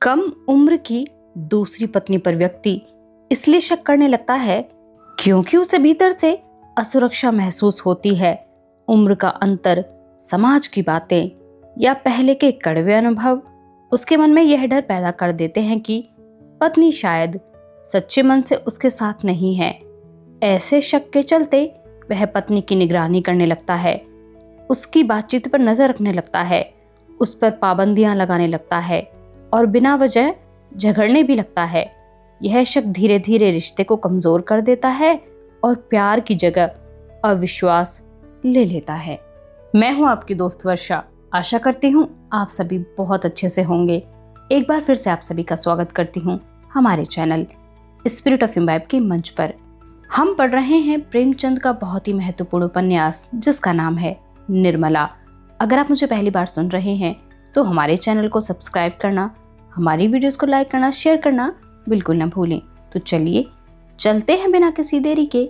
कम उम्र की दूसरी पत्नी पर व्यक्ति इसलिए शक करने लगता है क्योंकि उसे भीतर से असुरक्षा महसूस होती है। उम्र का अंतर, समाज की बातें या पहले के कड़वे अनुभव उसके मन में यह डर पैदा कर देते हैं कि पत्नी शायद सच्चे मन से उसके साथ नहीं है। ऐसे शक के चलते वह पत्नी की निगरानी करने लगता है, उसकी बातचीत पर नजर रखने लगता है, उस पर पाबंदियां लगाने लगता है और बिना वजह झगड़ने भी लगता है। यह शक धीरे धीरे रिश्ते को कमजोर कर देता है और प्यार की जगह अविश्वास ले लेता है। मैं हूं आपकी दोस्त वर्षा। आशा करती हूं आप सभी बहुत अच्छे से होंगे। एक बार फिर से आप सभी का स्वागत करती हूं हमारे चैनल स्पिरिट ऑफ इम्बाइब के मंच पर। हम पढ़ रहे हैं प्रेमचंद का बहुत ही महत्वपूर्ण उपन्यास जिसका नाम है निर्मला। अगर आप मुझे पहली बार सुन रहे हैं तो हमारे चैनल को सब्सक्राइब करना, हमारी वीडियोस को लाइक करना, शेयर करना बिल्कुल ना भूलें। तो चलिए चलते हैं बिना किसी देरी के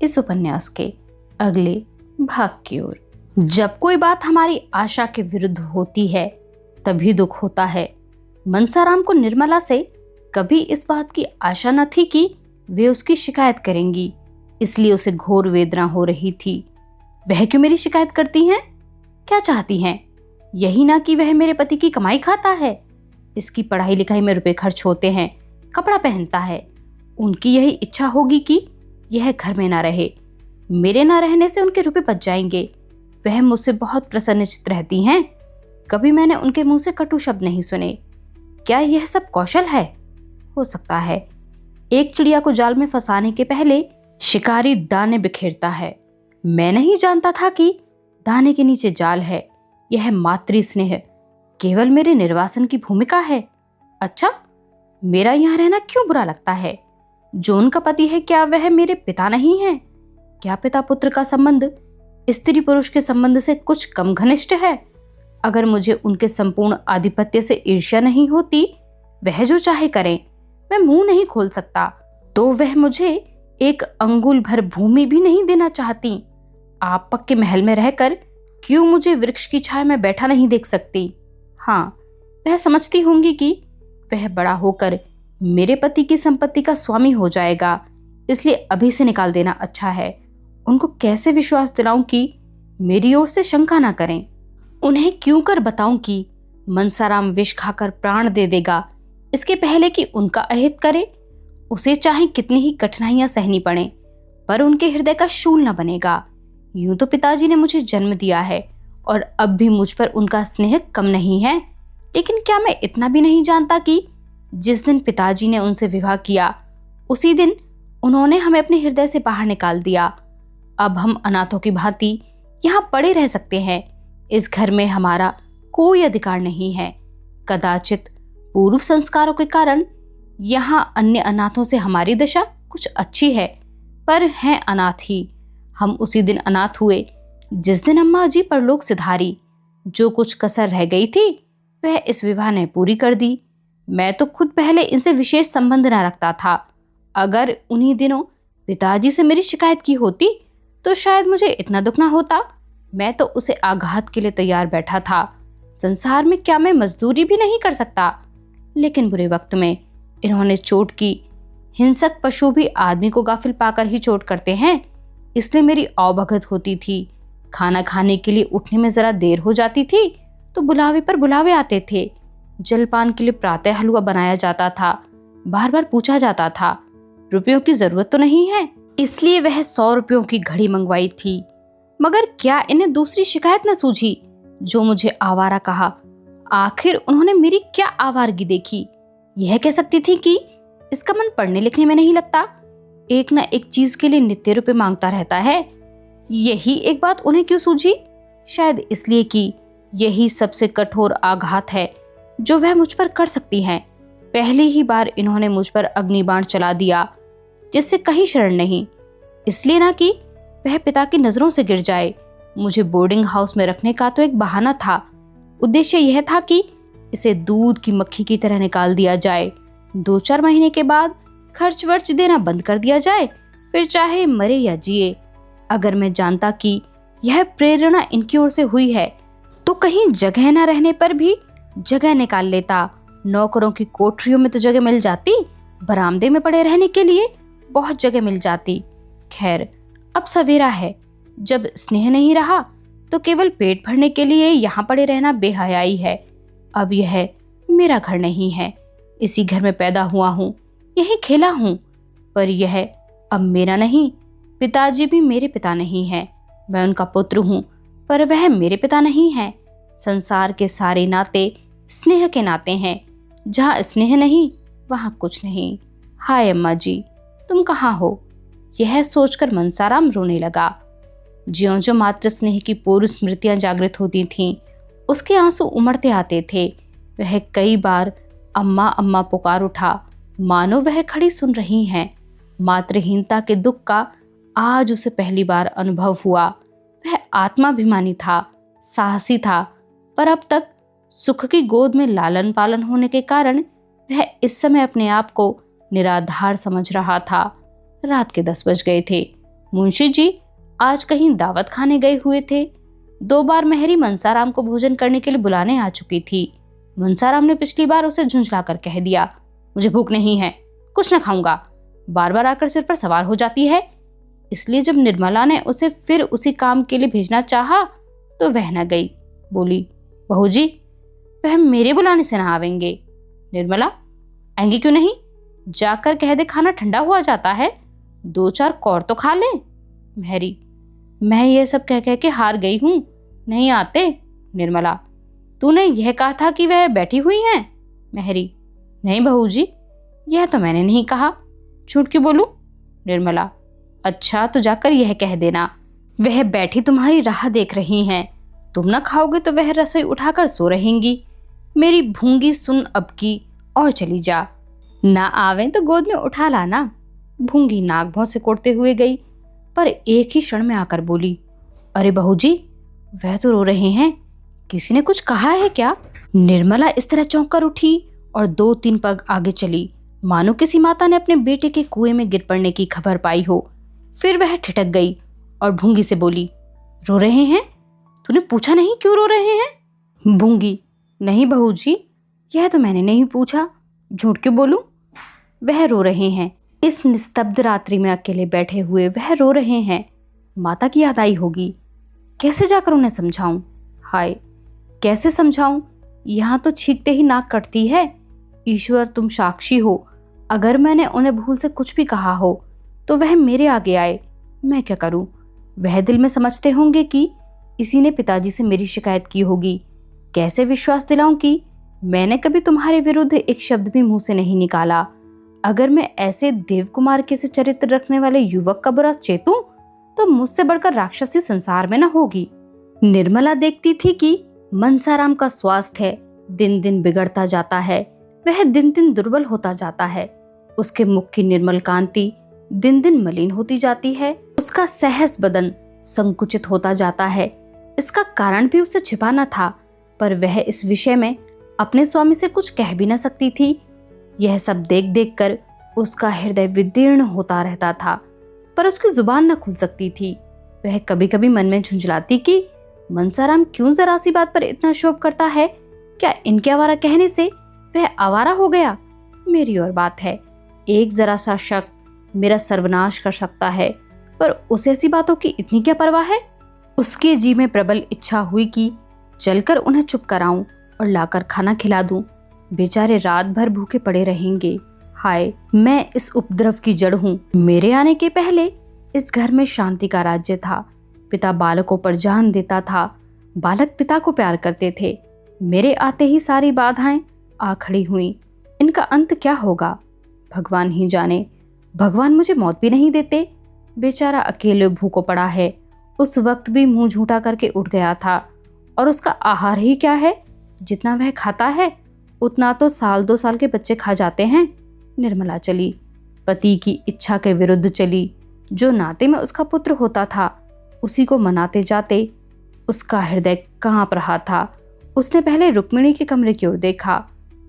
इस उपन्यास के अगले भाग की ओर। जब कोई बात हमारी आशा के विरुद्ध होती है तभी दुख होता है। मनसाराम को निर्मला से कभी इस बात की आशा न थी कि वे उसकी शिकायत करेंगी, इसलिए उसे घोर वेदना हो रही थी। वह क्यों मेरी शिकायत करती हैं? क्या चाहती हैं? यही ना कि वह मेरे पति की कमाई खाता है, इसकी पढ़ाई लिखाई में रुपए खर्च होते हैं, कपड़ा पहनता है। उनकी यही इच्छा होगी कि यह घर में ना रहे। मेरे ना रहने से उनके रुपए बच जाएंगे। वह मुझसे बहुत प्रसन्नचित्त रहती हैं। कभी मैंने उनके मुंह से कटु शब्द नहीं सुने। क्या यह सब कौशल है? हो सकता है। एक चिड़िया को जाल में फंसाने के पहले शिकारी दाने बिखेरता है। मैं नहीं जानता था कि दाने के नीचे जाल है। यह मातृ स्नेह केवल मेरे निर्वासन की भूमिका है। अच्छा, मेरा यहाँ रहना क्यों बुरा लगता है? जो उनका पति है, क्या वह मेरे पिता नहीं है? क्या पिता पुत्र का संबंध स्त्री पुरुष के संबंध से कुछ कम घनिष्ठ है? अगर मुझे उनके संपूर्ण आधिपत्य से ईर्ष्या नहीं होती, वह जो चाहे करें, मैं मुंह नहीं खोल सकता, तो वह मुझे एक अंगुल भर भूमि भी नहीं देना चाहती। आप पक्के महल में रहकर क्यों मुझे वृक्ष की छाया में बैठा नहीं देख सकती? हाँ, वह समझती होंगी कि वह बड़ा होकर मेरे पति की संपत्ति का स्वामी हो जाएगा, इसलिए अभी से निकाल देना अच्छा है। उनको कैसे विश्वास दिलाऊं कि मेरी ओर से शंका ना करें? उन्हें क्यों कर बताऊं कि मनसाराम विष खाकर प्राण दे देगा इसके पहले कि उनका अहित करे? उसे चाहे कितनी ही कठिनाइयां सहनी पड़े, पर उनके हृदय का शूल न बनेगा। यूं तो पिताजी ने मुझे जन्म दिया है और अब भी मुझ पर उनका स्नेह कम नहीं है, लेकिन क्या मैं इतना भी नहीं जानता कि जिस दिन पिताजी ने उनसे विवाह किया उसी दिन उन्होंने हमें अपने हृदय से बाहर निकाल दिया। अब हम अनाथों की भांति यहाँ पड़े रह सकते हैं। इस घर में हमारा कोई अधिकार नहीं है। कदाचित पूर्व संस्कारों के कारण यहाँ अन्य अनाथों से हमारी दशा कुछ अच्छी है, पर हैं अनाथ ही। हम उसी दिन अनाथ हुए जिस दिन अम्मा जी परलोक सिधारी। जो कुछ कसर रह गई थी वह इस विवाह ने पूरी कर दी। मैं तो खुद पहले इनसे विशेष संबंध न रखता था। अगर उन्हीं दिनों पिताजी से मेरी शिकायत की होती तो शायद मुझे इतना दुख ना होता। मैं तो उसे आघात के लिए तैयार बैठा था। संसार में क्या मैं मजदूरी भी नहीं कर सकता? लेकिन बुरे वक्त में इन्होंने चोट की। हिंसक पशु भी आदमी को गाफिल पाकर ही चोट करते हैं, इसलिए मेरी अवभगत होती थी। खाना खाने के लिए उठने में जरा देर हो जाती थी तो बुलावे पर बुलावे आते थे। जलपान के लिए प्रातः हलवा बनाया जाता था। बार बार पूछा जाता था, रुपयों की जरूरत तो नहीं है? इसलिए वह 100 रुपयों की घड़ी मंगवाई थी। मगर क्या इन्हें दूसरी शिकायत न सूझी? जो मुझे आवारा कहा। आखिर उन्होंने मेरी क्या आवारगी देखी? यह कह सकती थी कि इसका मन पढ़ने लिखने में नहीं लगता, एक न एक चीज के लिए नित्य रुपए मांगता रहता है। यही एक बात उन्हें क्यों सूझी? शायद इसलिए कि यही सबसे कठोर आघात है जो वह मुझ पर कर सकती हैं। पहली ही बार इन्होंने मुझ पर अग्निबाण चला दिया, जिससे कहीं शरण नहीं। इसलिए ना कि वह पिता की नजरों से गिर जाए। मुझे बोर्डिंग हाउस में रखने का तो एक बहाना था। उद्देश्य यह था कि इसे दूध की मक्खी की तरह निकाल दिया जाए। 2-4 महीने के बाद खर्च वर्च देना बंद कर दिया जाए, फिर चाहे मरे या जिए। अगर मैं जानता कि यह प्रेरणा इनकी ओर से हुई है तो कहीं जगह न रहने पर भी जगह निकाल लेता नौकरों की कोठरियों में तो जगह मिल जाती, बरामदे में पड़े रहने के लिए बहुत जगह मिल जाती। खैर, अब सवेरा है, जब स्नेह नहीं रहा तो केवल पेट भरने के लिए यहाँ पड़े रहना बेहयाई है। अब यह मेरा घर नहीं है, इसी घर में पैदा हुआ हूँ, यही खेला हूँ, पर यह अब मेरा नहीं। पिताजी भी मेरे पिता नहीं है, मैं उनका पुत्र हूँ, पर वह मेरे पिता नहीं है। संसार के सारे नाते स्नेह के नाते हैं, जहाँ स्नेह नहीं वहाँ कुछ नहीं। हाय अम्मा जी, तुम कहाँ हो? यह सोचकर मनसाराम रोने लगा। ज्यों-ज्यों मातृ स्नेह की पूर्व स्मृतियां जागृत होती थीं, उसके आंसू उमड़ते आते थे। वह कई बार अम्मा अम्मा पुकार उठा, मानो वह खड़ी सुन रही हैं। मातृहीनता के दुख का आज उसे पहली बार अनुभव हुआ। वह आत्माभिमानी था, साहसी था, पर अब तक सुख की गोद में लालन पालन होने के कारण वह इस समय अपने आप को निराधार समझ रहा था। रात के 10 बज गए थे। मुंशी जी आज कहीं दावत खाने गए हुए थे। 2 बार मेहरी मनसाराम को भोजन करने के लिए बुलाने आ चुकी थी। मनसाराम ने पिछली बार उसे झुंझलाकर कह दिया, मुझे भूख नहीं है, कुछ न खाऊंगा। बार बार आकर सिर पर सवार हो जाती है। इसलिए जब निर्मला ने उसे फिर उसी काम के लिए भेजना चाहा तो वह न गई। बोली, बहू जी, वह मेरे बुलाने से ना आवेंगे। निर्मला, आएंगी क्यों नहीं? जाकर कह दे खाना ठंडा हुआ जाता है, 2-4 कौर तो खा ले। मेहरी, मैं ये सब कह कह के हार गई हूँ, नहीं आते। निर्मला, तूने यह कहा था कि वह बैठी हुई हैं। मेहरी, नहीं बहू जी, यह तो मैंने नहीं कहा, झूठ क्यों बोलूं? निर्मला, अच्छा तो जाकर यह कह देना, वह बैठी तुम्हारी राह देख रही हैं। तुम न खाओगे तो वह रसोई उठाकर सो रहेंगी। मेरी भूंगी सुन अब की और चली जा, ना आवे तो गोद में उठा लाना। भूंगी नाक भौं से कोड़ते हुए गई, पर एक ही क्षण में आकर बोली, अरे बहू जी, वह तो रो रहे हैं, किसी ने कुछ कहा है क्या? निर्मला इस तरह चौंक कर उठी और 2-3 पग आगे चली, मानो किसी माता ने अपने बेटे के कुएं में गिर पड़ने की खबर पाई हो। फिर वह ठिठक गई और भूंगी से बोली, रो रहे हैं? तूने पूछा नहीं क्यों रो रहे हैं? भूंगी, नहीं बहू जी, यह तो मैंने नहीं पूछा, झूठ क्यों बोलूं? वह रो रहे हैं, इस निस्तब्ध रात्रि में अकेले बैठे हुए वह रो रहे हैं। माता की याद आई होगी, कैसे जाकर उन्हें समझाऊं? हाय, कैसे समझाऊं? यहाँ तो छींकते ही नाक कटती है। ईश्वर तुम साक्षी हो, अगर मैंने उन्हें भूल से कुछ भी कहा हो तो वह मेरे आगे आए, मैं क्या करूं? वह दिल में समझते होंगे कि इसी ने पिताजी से मेरी शिकायत की होगी। कैसे विश्वास दिलाऊं कि मैंने कभी तुम्हारे विरुद्ध एक शब्द भी मुंह से नहीं निकाला। अगर मैं ऐसे देवकुमार के से चरित्र रखने वाले युवक का बुरा चेतूं तो मुझसे बढ़कर राक्षसी संसार में न होगी। निर्मला देखती थी कि मनसाराम का स्वास्थ्य दिन दिन बिगड़ता जाता है, वह दिन दिन दुर्बल होता जाता है। उसके मुख की निर्मल कांति दिन दिन मलिन होती जाती है, उसका सहस बदन संकुचित होता जाता है। इसका कारण भी उसे छिपाना था, पर वह इस विषय में अपने स्वामी से कुछ कह भी न सकती थी। यह सब देख देख कर उसका हृदय विदीर्ण होता रहता था, पर उसकी जुबान न खुल सकती थी। वह कभी कभी मन में झुंझलाती कि मनसाराम क्यों जरा सी बात पर इतना शोभ करता है? क्या इनके आवारा कहने से वह आवारा हो गया? मेरी और बात है, एक जरा सा शक मेरा सर्वनाश कर सकता है, पर उसे ऐसी बातों की इतनी क्या परवाह है? उसके जी में प्रबल इच्छा हुई कि चलकर उन्हें चुप कराऊं और लाकर खाना खिला दूं। बेचारे रात भर भूखे पड़े रहेंगे। हाय, मैं इस उपद्रव की जड़ हूँ। मेरे आने के पहले इस घर में शांति का राज्य था। पिता बालकों पर जान देता था, बालक पिता को प्यार करते थे। मेरे आते ही सारी बाधाएं आ खड़ी हुई। इनका अंत क्या होगा भगवान ही जाने। भगवान मुझे मौत भी नहीं देते। बेचारा अकेले भूखो पड़ा है। उस वक्त भी मुंह झूठा करके उठ गया था, और उसका आहार ही क्या है? जितना वह खाता है उतना तो 1-2 साल के बच्चे खा जाते हैं। निर्मला चली, पति की इच्छा के विरुद्ध चली। जो नाते में उसका पुत्र होता था उसी को मनाते जाते उसका हृदय कांप रहा था। उसने पहले रुक्मिणी के कमरे की ओर देखा,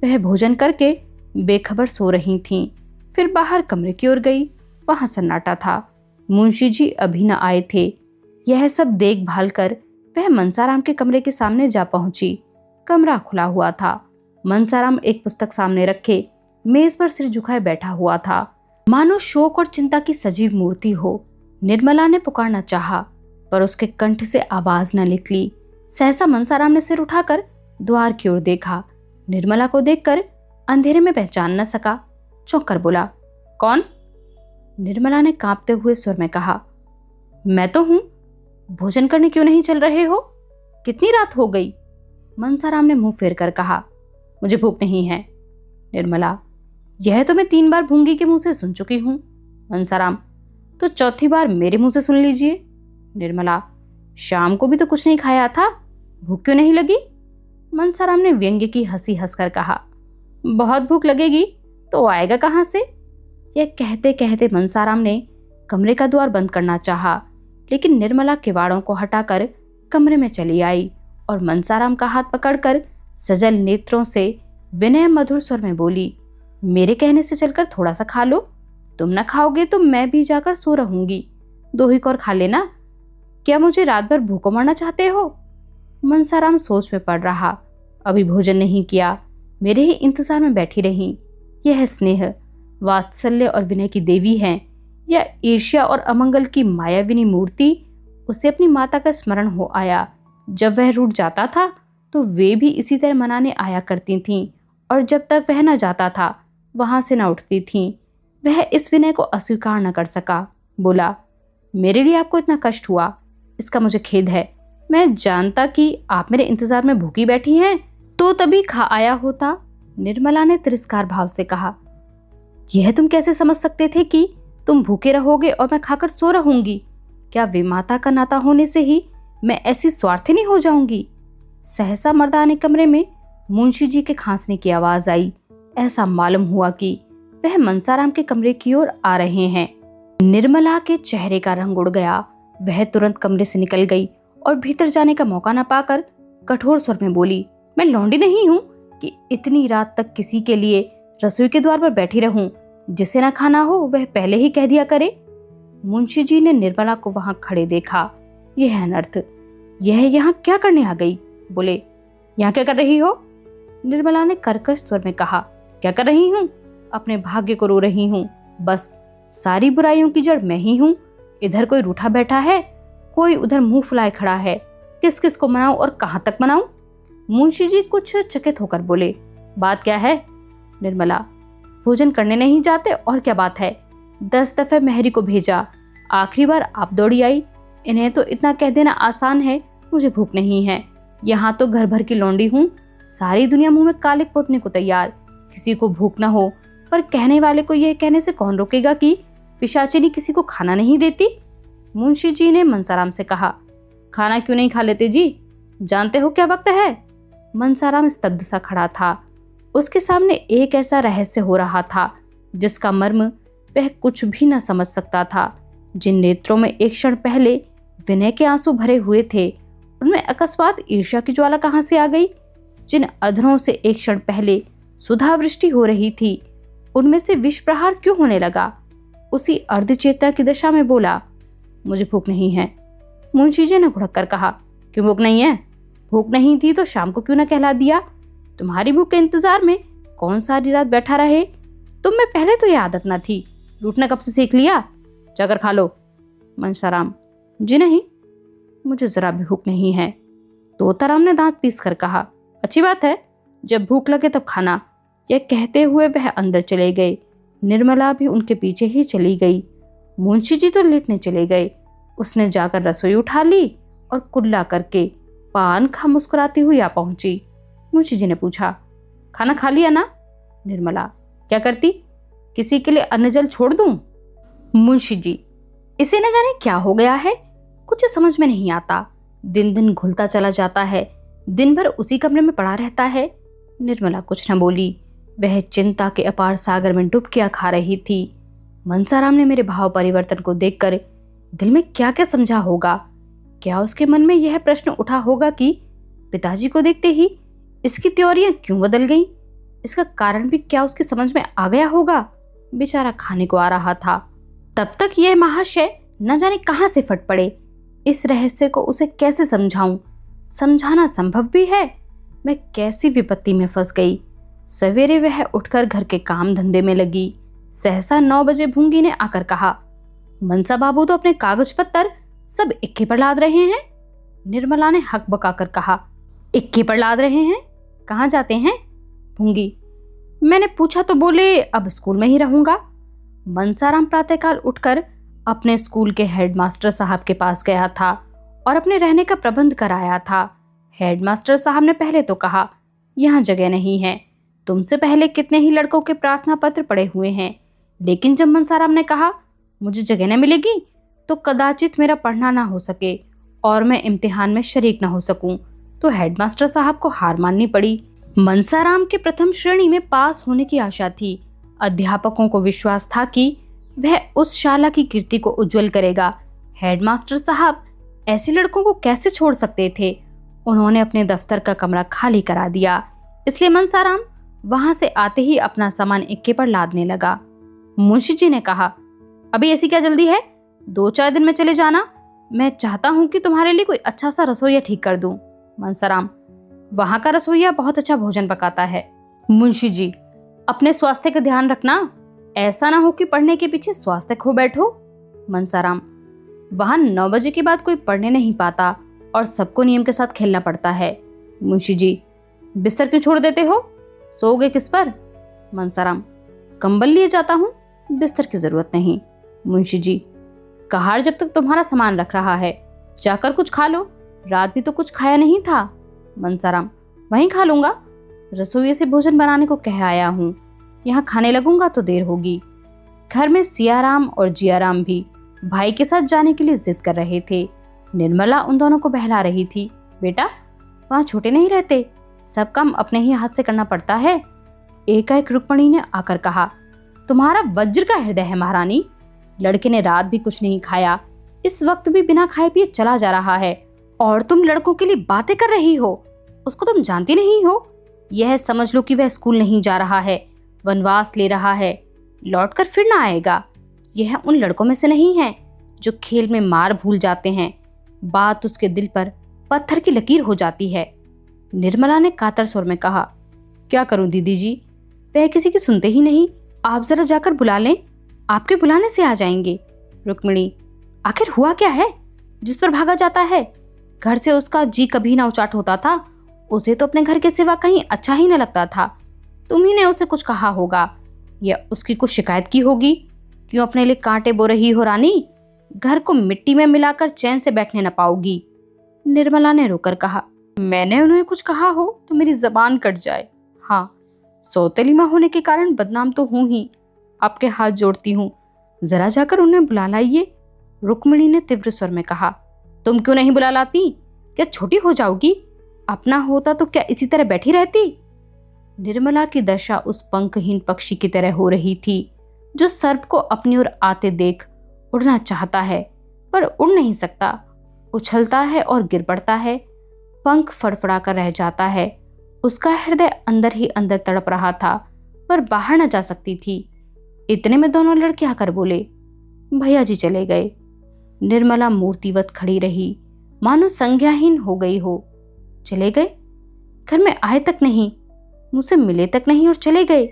वह भोजन करके बेखबर सो रही थीं। फिर बाहर कमरे की ओर गई, वहां सन्नाटा था। मुंशी जी अभी न आए थे। यह सब देखभाल कर वह मनसाराम के कमरे के सामने जा पहुंची। कमरा खुला हुआ था। मनसाराम एक पुस्तक सामने रखे मेज पर सिर झुकाए बैठा हुआ था, मानो शोक और चिंता की सजीव मूर्ति हो। निर्मला ने पुकारना चाहा, पर उसके कंठ से आवाज न निकली। सहसा मनसाराम ने सिर उठाकर द्वार की ओर देखा। निर्मला को देखकर अंधेरे में पहचान न सका। चौंक कर बोला, कौन? निर्मला ने कांपते हुए स्वर में कहा, मैं तो हूं। भोजन करने क्यों नहीं चल रहे हो? कितनी रात हो गई? मनसाराम ने मुंह फेर कर कहा, मुझे भूख नहीं है। निर्मला, यह तो मैं 3 बार भूंगी के मुंह से सुन चुकी हूं। मनसाराम, तो चौथी बार मेरे मुंह से सुन लीजिए। निर्मला, शाम को भी तो कुछ नहीं खाया था, भूख क्यों नहीं लगी? मनसाराम ने व्यंग्य की हंसी हंसकर कहा, बहुत भूख लगेगी तो आएगा कहां से? यह कहते कहते मनसाराम ने कमरे का द्वार बंद करना चाहा, लेकिन निर्मला किवाड़ों को हटाकर कमरे में चली आई और मनसाराम का हाथ पकड़कर सजल नेत्रों से विनय मधुर स्वर में बोली, मेरे कहने से चलकर थोड़ा सा खा लो। तुम न खाओगे तो मैं भी जाकर सो रहूंगी। 2 ही और खा लेना। क्या मुझे रात भर भूखों मरना चाहते हो? मनसाराम सोच में पड़ रहा। अभी भोजन नहीं किया, मेरे ही इंतजार में बैठी रही। यह स्नेह, वात्सल्य और विनय की देवी हैं या ईर्ष्या और अमंगल की मायाविनी मूर्ति? उसे अपनी माता का स्मरण हो आया। जब वह रूठ जाता था तो वे भी इसी तरह मनाने आया करती थीं, और जब तक वह न जाता था वहां से न उठती थीं। वह इस विनय को अस्वीकार न कर सका। बोला, मेरे लिए आपको इतना कष्ट हुआ, इसका मुझे खेद है। मैं जानता कि आप मेरे इंतजार में भूखी बैठी हैं तो तभी खा आया होता। निर्मला ने तिरस्कार भाव से कहा, यह तुम कैसे समझ सकते थे कि तुम भूखे रहोगे और मैं खाकर सो रहूंगी? क्या विमाता का नाता होने से ही मैं ऐसी स्वार्थी हो जाऊंगी? सहसा मर्दाने कमरे में मुंशी जी के खांसने की आवाज आई। ऐसा मालूम हुआ कि वह मनसाराम के कमरे की ओर आ रहे हैं। निर्मला के चेहरे का रंग उड़ गया। वह तुरंत कमरे से निकल गई और भीतर जाने का मौका न पाकर कठोर स्वर में बोली, मैं लौंडी नहीं हूं कि इतनी रात तक किसी के लिए रसोई के द्वार पर बैठी रहूं। जिसे ना खाना हो वह पहले ही कह दिया करे। मुंशी जी ने निर्मला को वहां खड़े देखा। यह अनर्थ, यह यहाँ क्या करने आ गई? बोले, यहाँ क्या कर रही हो? निर्मला ने कर्कश स्वर में कहा, क्या कर रही हूँ? अपने भाग्य को रो रही हूँ। बस सारी बुराइयों की जड़ मैं ही हूँ। इधर कोई रूठा बैठा है, कोई उधर मुंह फुलाए खड़ा है। किस किस को मनाऊं और कहाँ तक मनाऊं? मुंशी जी कुछ चकित होकर बोले, बात क्या है? निर्मला, भोजन करने नहीं जाते और क्या बात है? 10 दफे मेहरी को भेजा, आखिरी बार आप दौड़ी आई। इन्हें तो इतना कह देना आसान है, मुझे भूख नहीं है। यहाँ तो घर भर की लौंडी हूँ, सारी दुनिया मुंह में कालिक पोतने को तैयार। किसी को भूख न हो, पर कहने वाले को यह कहने से कौन रोकेगा कि पिशाचिनी किसी को खाना नहीं देती? मुंशी जी ने मनसाराम से कहा, खाना क्यों नहीं खा लेते जी? जानते हो क्या वक्त है? मनसाराम स्तब्ध सा खड़ा था। उसके सामने एक ऐसा रहस्य हो रहा था जिसका मर्म वह कुछ भी न समझ सकता था। जिन नेत्रों में एक क्षण पहले विनय के आंसू भरे हुए थे, उनमें अकस्मात ईर्ष्या की ज्वाला कहां से आ गई? जिन अधरों से एक क्षण पहले सुधा वृष्टि हो रही थी, उनमें से विष प्रहार क्यों होने लगा? उसी अर्धचेतना की दशा में बोला, मुझे भूख नहीं है। मुंशी जी ने घुड़क कर कहा, क्यों भूख नहीं है? भूख नहीं थी तो शाम को क्यों न कहला दिया? तुम्हारी भूख के इंतजार में कौन सारी रात बैठा रहे? तुम में पहले तो यह आदत न थी, रूठना कब से सीख लिया? जाकर खा लो। मनसाराम, जी नहीं, मुझे जरा भी भूख नहीं है। तोताराम ने दांत पीस कर कहा, अच्छी बात है, जब भूख लगे तब खाना। यह कहते हुए वह अंदर चले गए। निर्मला भी उनके पीछे ही चली गई। मुंशी जी तो लेटने चले गए। उसने जाकर रसोई उठा ली और कुल्ला करके पान खा मुस्कुराती हुई आ पहुंची। मुंशी जी ने पूछा, खाना खा लिया ना? निर्मला, क्या करती? किसी के लिए अन्न जल छोड़ दूं? मुंशी जी, इसे न जाने क्या हो गया है, कुछ समझ में नहीं आता। दिन दिन घुलता चला जाता है, दिन भर उसी कमरे में पड़ा रहता है। निर्मला कुछ न बोली। वह चिंता के अपार सागर में डुबकियां खा रही थी। मनसाराम ने मेरे भाव परिवर्तन को देखकर दिल में क्या क्या समझा होगा। क्या उसके मन में यह प्रश्न उठा होगा कि पिताजी को देखते ही इसकी त्योरियां क्यों बदल गईं? इसका कारण भी क्या उसकी समझ में आ गया होगा? बेचारा खाने को आ रहा था, तब तक यह महाशय न जाने कहां से फट पड़े। इस रहस्य को उसे कैसे समझाऊं? समझाना संभव भी है? मैं कैसी विपत्ति में फंस गई। सवेरे वह उठकर घर के काम धंधे में लगी। सहसा 9 बजे भूंगी ने आकर कहा, मनसा बाबू तो अपने कागज पत्तर सब इक्के पर लाद रहे हैं। निर्मला ने हक बकाकर कहा, इक्के पर लाद रहे हैं? कहाँ जाते हैं? भूंगी, मैंने पूछा तो बोले अब स्कूल में ही रहूंगा। मनसाराम प्रातःकाल उठकर अपने स्कूल के हेडमास्टर साहब के पास गया था और अपने रहने का प्रबंध कराया था। हेडमास्टर साहब ने पहले तो कहा, यहाँ जगह नहीं है, तुमसे पहले कितने ही लड़कों के प्रार्थना पत्र पड़े हुए हैं। लेकिन जब मनसाराम ने कहा मुझे जगह न मिलेगी तो कदाचित मेरा पढ़ना ना हो सके और मैं इम्तिहान में शरीक ना हो सकूं, तो हेडमास्टर साहब को हार माननी पड़ी। मनसाराम के प्रथम श्रेणी में पास होने की आशा थी। अध्यापकों को विश्वास था कि वह उस शाला की कीर्ति को उज्जवल करेगा। हेडमास्टर साहब ऐसे लड़कों को कैसे छोड़ सकते थे? उन्होंने अपने दफ्तर का कमरा खाली करा दिया, इसलिए मनसाराम वहां से आते ही अपना सामान इक्के पर लादने लगा। मुंशी जी ने कहा, अभी ऐसी क्या जल्दी है? 2-4 दिन में चले जाना। मैं चाहता हूं कि तुम्हारे लिए कोई अच्छा सा रसोइया ठीक कर दूं। मनसाराम, वहां का रसोइया बहुत अच्छा भोजन पकाता है। मुंशी जी, अपने स्वास्थ्य का ध्यान रखना, ऐसा ना हो कि पढ़ने के पीछे स्वास्थ्य खो बैठो। मनसाराम, वहां 9 बजे के बाद कोई पढ़ने नहीं पाता और सबको नियम के साथ खेलना पड़ता है। मुंशी जी, बिस्तर क्यों छोड़ देते हो? सोओगे किस पर? मनसाराम, कंबल लिए जाता हूँ, बिस्तर की जरूरत नहीं। मुंशी जी, कहार जब तक तुम्हारा सामान रख रहा है, जाकर कुछ खा लो, रात भी तो कुछ खाया नहीं था। मनसाराम, वहीं खा लूंगा, रसोई से भोजन बनाने को कह आया हूँ, यहाँ खाने लगूंगा तो देर होगी। घर में सियाराम और जियाराम भी भाई के साथ जाने के लिए जिद कर रहे थे। निर्मला उन दोनों को बहला रही थी, बेटा वहाँ छोटे नहीं रहते, सब काम अपने ही हाथ से करना पड़ता है। एकाएक रुक्मणी ने आकर कहा, तुम्हारा वज्र का हृदय है महारानी। लड़के ने रात भी कुछ नहीं खाया, इस वक्त भी बिना खाए पिए चला जा रहा है और तुम लड़कों के लिए बातें कर रही हो। उसको तुम जानती नहीं हो। यह समझ लो कि वह स्कूल नहीं जा रहा है, वनवास ले रहा है, लौटकर फिर ना आएगा। यह उन लड़कों में से नहीं है जो खेल में मार भूल जाते हैं, बात उसके दिल पर पत्थर की लकीर हो जाती है। निर्मला ने कातर स्वर में कहा, क्या करूं दीदी जी, वह किसी की सुनते ही नहीं। आप जरा जाकर बुला लें, आपके बुलाने से आ जाएंगे। रुक्मिणी, आखिर हुआ क्या है जिस पर भागा जाता है? घर से उसका जी कभी ना उचाट होता था, उसे तो अपने घर के सिवा कहीं अच्छा ही न लगता था। तुम ही ने उसे कुछ कहा होगा या उसकी कुछ शिकायत की होगी। क्यों अपने लिए कांटे बो रही हो रानी? घर को मिट्टी में मिलाकर चैन से बैठने न पाओगी। निर्मला ने रोकर कहा, मैंने उन्हें कुछ कहा हो तो मेरी जबान कट जाए। हाँ, सौतेली माँ होने के कारण बदनाम तो हूं ही। आपके हाथ जोड़ती हूँ, जरा जाकर उन्हें बुला लाइए। रुक्मिणी ने तीव्र स्वर में कहा, तुम क्यों नहीं बुला लाती? क्या छोटी हो जाओगी? अपना होता तो क्या इसी तरह बैठी रहती? निर्मला की दशा उस पंखहीन पक्षी की तरह हो रही थी जो सर्प को अपनी ओर आते देख उड़ना चाहता है पर उड़ नहीं सकता, उछलता है और गिर पड़ता है, पंख फड़फड़ा कर रह जाता है। उसका हृदय अंदर ही अंदर तड़प रहा था पर बाहर न जा सकती थी। इतने में दोनों लड़के आकर बोले, भैया जी चले गए। निर्मला मूर्तिवत खड़ी रही, मानो संज्ञाहीन हो गई हो। चले गए? घर में आए तक नहीं, मुझसे मिले तक नहीं और चले गए।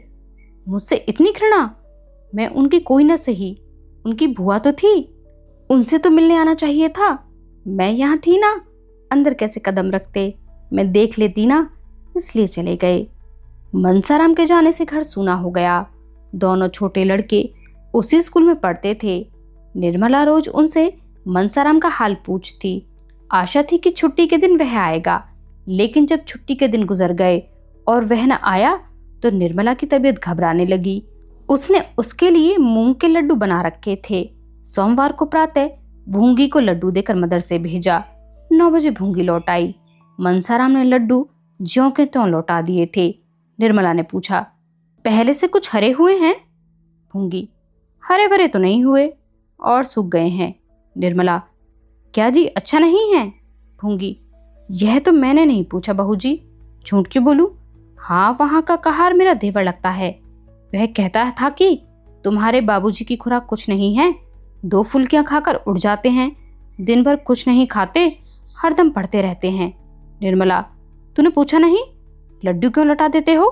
मुझसे इतनी घृणा? मैं उनकी कोई न सही, उनकी बुआ तो थी, उनसे तो मिलने आना चाहिए था। मैं यहाँ थी ना, अंदर कैसे कदम रखते मैं देख लेती ना, इसलिए चले गए। मनसाराम के जाने से घर सूना हो गया। दोनों छोटे लड़के उसी स्कूल में पढ़ते थे। निर्मला रोज उनसे मनसाराम का हाल पूछती। आशा थी कि छुट्टी के दिन वह आएगा, लेकिन जब छुट्टी के दिन गुजर गए और वह न आया तो निर्मला की तबीयत घबराने लगी। उसने उसके लिए मूंग के लड्डू बना रखे थे। सोमवार को प्रातः भूंगी को लड्डू देकर मदरसे भेजा। 9 बजे भूंगी लौट आई। मनसाराम ने लड्डू ज्यों के त्यों लौटा दिए थे। निर्मला ने पूछा, पहले से कुछ हरे हुए हैं? भूंगी, हरे भरे तो नहीं हुए और सूख गए हैं। निर्मला, क्या जी अच्छा नहीं है? भूंगी, यह तो मैंने नहीं पूछा बहू जी, झूठ क्यों बोलूं? हाँ, वहां का कहार मेरा देवर लगता है। वह कहता था कि तुम्हारे बाबूजी की खुराक कुछ नहीं है, 2 फुल्कियां खाकर उड़ जाते हैं, दिन भर कुछ नहीं खाते, हरदम पढ़ते रहते हैं। निर्मला, तूने पूछा नहीं? लड्डू क्यों लौटा देते हो?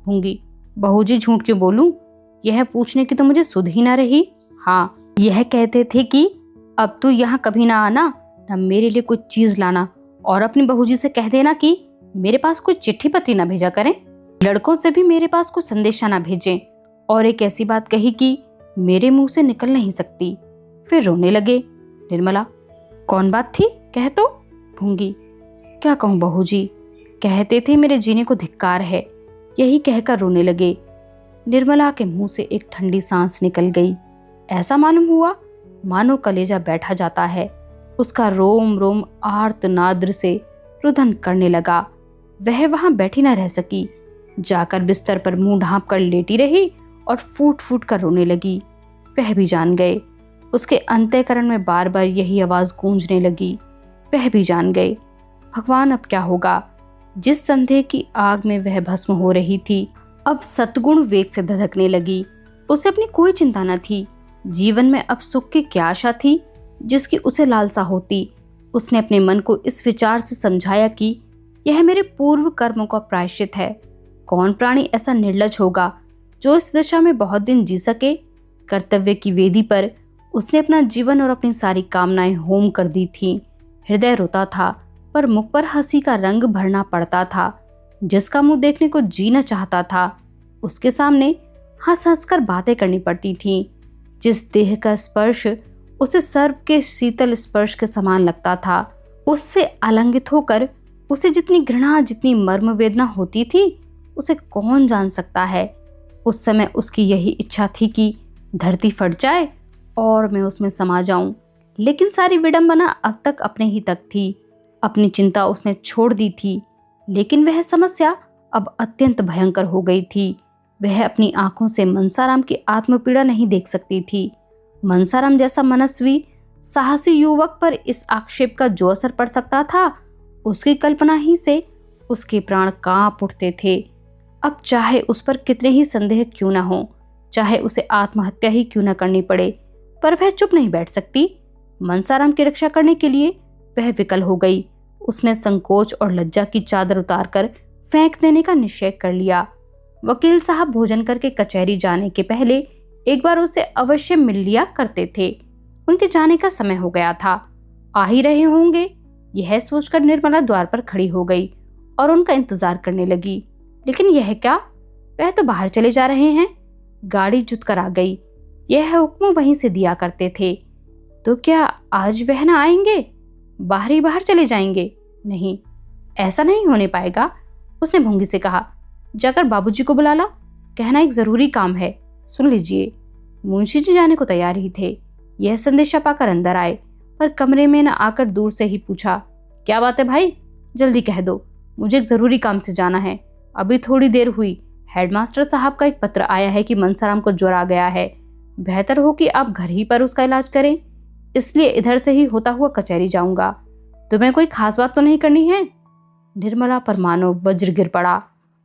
भूंगी, बहू जी झूठ क्यों बोलूं? यह पूछने की तो मुझे सुध ही ना रही। हाँ, यह कहते थे कि अब तू यहाँ कभी ना आना, न मेरे लिए कुछ चीज लाना, और अपनी बहू जी से कह देना कि मेरे पास कोई चिट्ठी पत्री ना भेजा करें, लड़कों से भी मेरे पास कुछ संदेशा ना भेजें, और एक ऐसी बात कही कि मेरे मुंह से निकल नहीं सकती। फिर रोने लगे। निर्मला, कौन बात थी, कह तो। भूंगी, क्या कहूँ बहू जी, कहते थे मेरे जीने को धिक्कार है, यही कहकर रोने लगे। निर्मला के मुंह से एक ठंडी सांस निकल गई। ऐसा मालूम हुआ मानो कलेजा बैठा जाता है। उसका रोम रोम आर्तनाद से रुदन करने लगा। वह वहां बैठी न रह सकी, जाकर बिस्तर पर मुंह ढांप कर लेटी रही और फूट फूट कर रोने लगी। वह भी जान गए। उसके अंतःकरण में बार बार यही आवाज गूंजने लगी। वह भी जान गए। भगवान, अब क्या होगा? जिस संदेह की आग में वह भस्म हो रही थी, अब सतगुण वेग से धधकने लगी। उसे अपनी कोई चिंता न थी। जीवन में अब सुख की क्या आशा थी जिसकी उसे लालसा होती? उसने अपने मन को इस विचार से समझाया कि यह मेरे पूर्व कर्मों का प्रायश्चित है। कौन प्राणी ऐसा निर्लज होगा जो इस दिशा में बहुत दिन जी सके? कर्तव्य की वेदी पर उसने अपना जीवन और अपनी सारी कामनाएं होम कर दी थीं। हृदय रोता था, पर मुख पर हंसी का रंग भरना पड़ता था। जिसका मुंह देखने को जीना चाहता था, उसके सामने हंस हंस कर बातें करनी पड़ती थीं। जिस देह का स्पर्श उसे सर्प के शीतल स्पर्श के समान लगता था, उससे आलिंगित होकर उसे जितनी घृणा, जितनी मर्म वेदना होती थी, उसे कौन जान सकता है। उस समय उसकी यही इच्छा थी कि धरती फट जाए और मैं उसमें समा जाऊं। लेकिन सारी विडंबना अब तक अपने ही तक थी। अपनी चिंता उसने छोड़ दी थी, लेकिन वह समस्या अब अत्यंत भयंकर हो गई थी। वह अपनी आंखों से मनसाराम की आत्मपीड़ा नहीं देख सकती थी। मनसाराम जैसा मनस्वी साहसी युवक पर इस आक्षेप का जो असर पड़ सकता था, उसकी कल्पना ही से उसके प्राण कांप उठते थे। अब चाहे उस पर कितने ही संदेह क्यों न हो, चाहे उसे आत्महत्या ही क्यों न करनी पड़े, पर वह चुप नहीं बैठ सकती। मनसाराम की रक्षा करने के लिए वह विकल हो गई। उसने संकोच और लज्जा की चादर उतारकर फेंक देने का निश्चय कर लिया। वकील साहब भोजन करके कचहरी जाने के पहले एक बार उससे अवश्य मिल लिया करते थे। उनके जाने का समय हो गया था, आ ही रहे होंगे। यह सोचकर निर्मला द्वार पर खड़ी हो गई और उनका इंतजार करने लगी। लेकिन यह क्या, वह तो बाहर चले जा रहे हैं। गाड़ी जुत कर आ गई। यह हुक्म वहीं से दिया करते थे। तो क्या आज वह ना आएंगे? बाहर ही बाहर चले जाएंगे? नहीं, ऐसा नहीं होने पाएगा। उसने भूंगी से कहा, जाकर बाबूजी को बुला ला, कहना एक जरूरी काम है, सुन लीजिए। मुंशी जी जाने को तैयार ही थे। यह संदेशा पाकर अंदर आए, पर कमरे में न आकर दूर से ही पूछा, क्या बात है भाई, जल्दी कह दो, मुझे एक जरूरी काम से जाना है। अभी थोड़ी देर हुई, हेडमास्टर साहब का एक पत्र आया है कि मनसाराम को ज्वर आ गया है। बेहतर हो कि आप घर ही पर उसका इलाज करें, इसलिए इधर से ही होता हुआ कचहरी जाऊंगा। तुम्हें कोई खास बात तो नहीं करनी है? निर्मला पर मानो वज्र गिर पड़ा।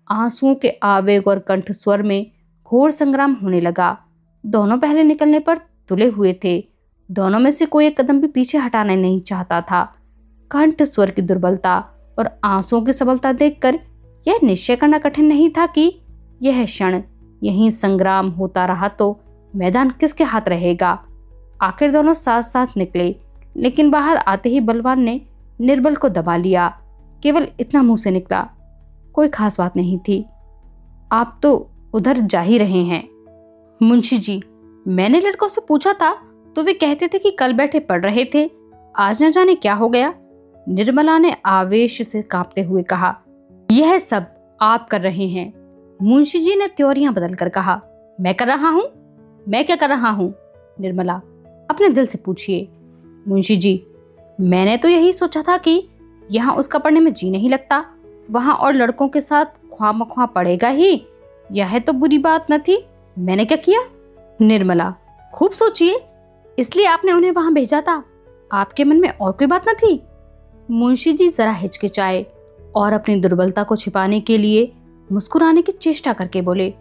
आंसुओं के आवेग और कंठ स्वर में घोर संग्राम होने लगा। दोनों पहले निकलने पर तुले हुए थे। दोनों में से कोई एक कदम भी पीछे हटाना नहीं चाहता था। कंठ स्वर की दुर्बलता और आंसुओं की सबलता देखकर यह निश्चय करना कठिन नहीं था कि यह क्षण यहीं संग्राम होता रहा तो मैदान किसके हाथ रहेगा। आखिर दोनों साथ साथ निकले, लेकिन बाहर आते ही बलवान ने निर्बल को दबा लिया। केवल इतना मुंह से निकला, कोई खास बात नहीं थी, आप तो उधर जा ही रहे हैं। मुंशी जी, मैंने लड़कों से पूछा था तो वे कहते थे कि कल बैठे पढ़ रहे थे, आज न जाने क्या हो गया। निर्मला ने आवेश से कांपते हुए कहा, यह सब आप कर रहे हैं। मुंशी जी ने त्योरियां बदलकर कहा, मैं कर रहा हूं? मैं क्या कर रहा हूं? निर्मला, अपने दिल से पूछिए। मुंशी जी, मैंने तो यही सोचा था कि यहाँ उसका पढ़ने में जी नहीं लगता, वहां और लड़कों के साथ ख्वामख्वा पढ़ेगा ही। यह तो बुरी बात न थी, मैंने क्या किया? निर्मला, खूब सोचिए, इसलिए आपने उन्हें वहां भेजा था, आपके मन में और कोई बात न थी? मुंशी जी जरा हिचकिचाए और अपनी दुर्बलता को छिपाने के लिए मुस्कुराने की चेष्टा करके बोले,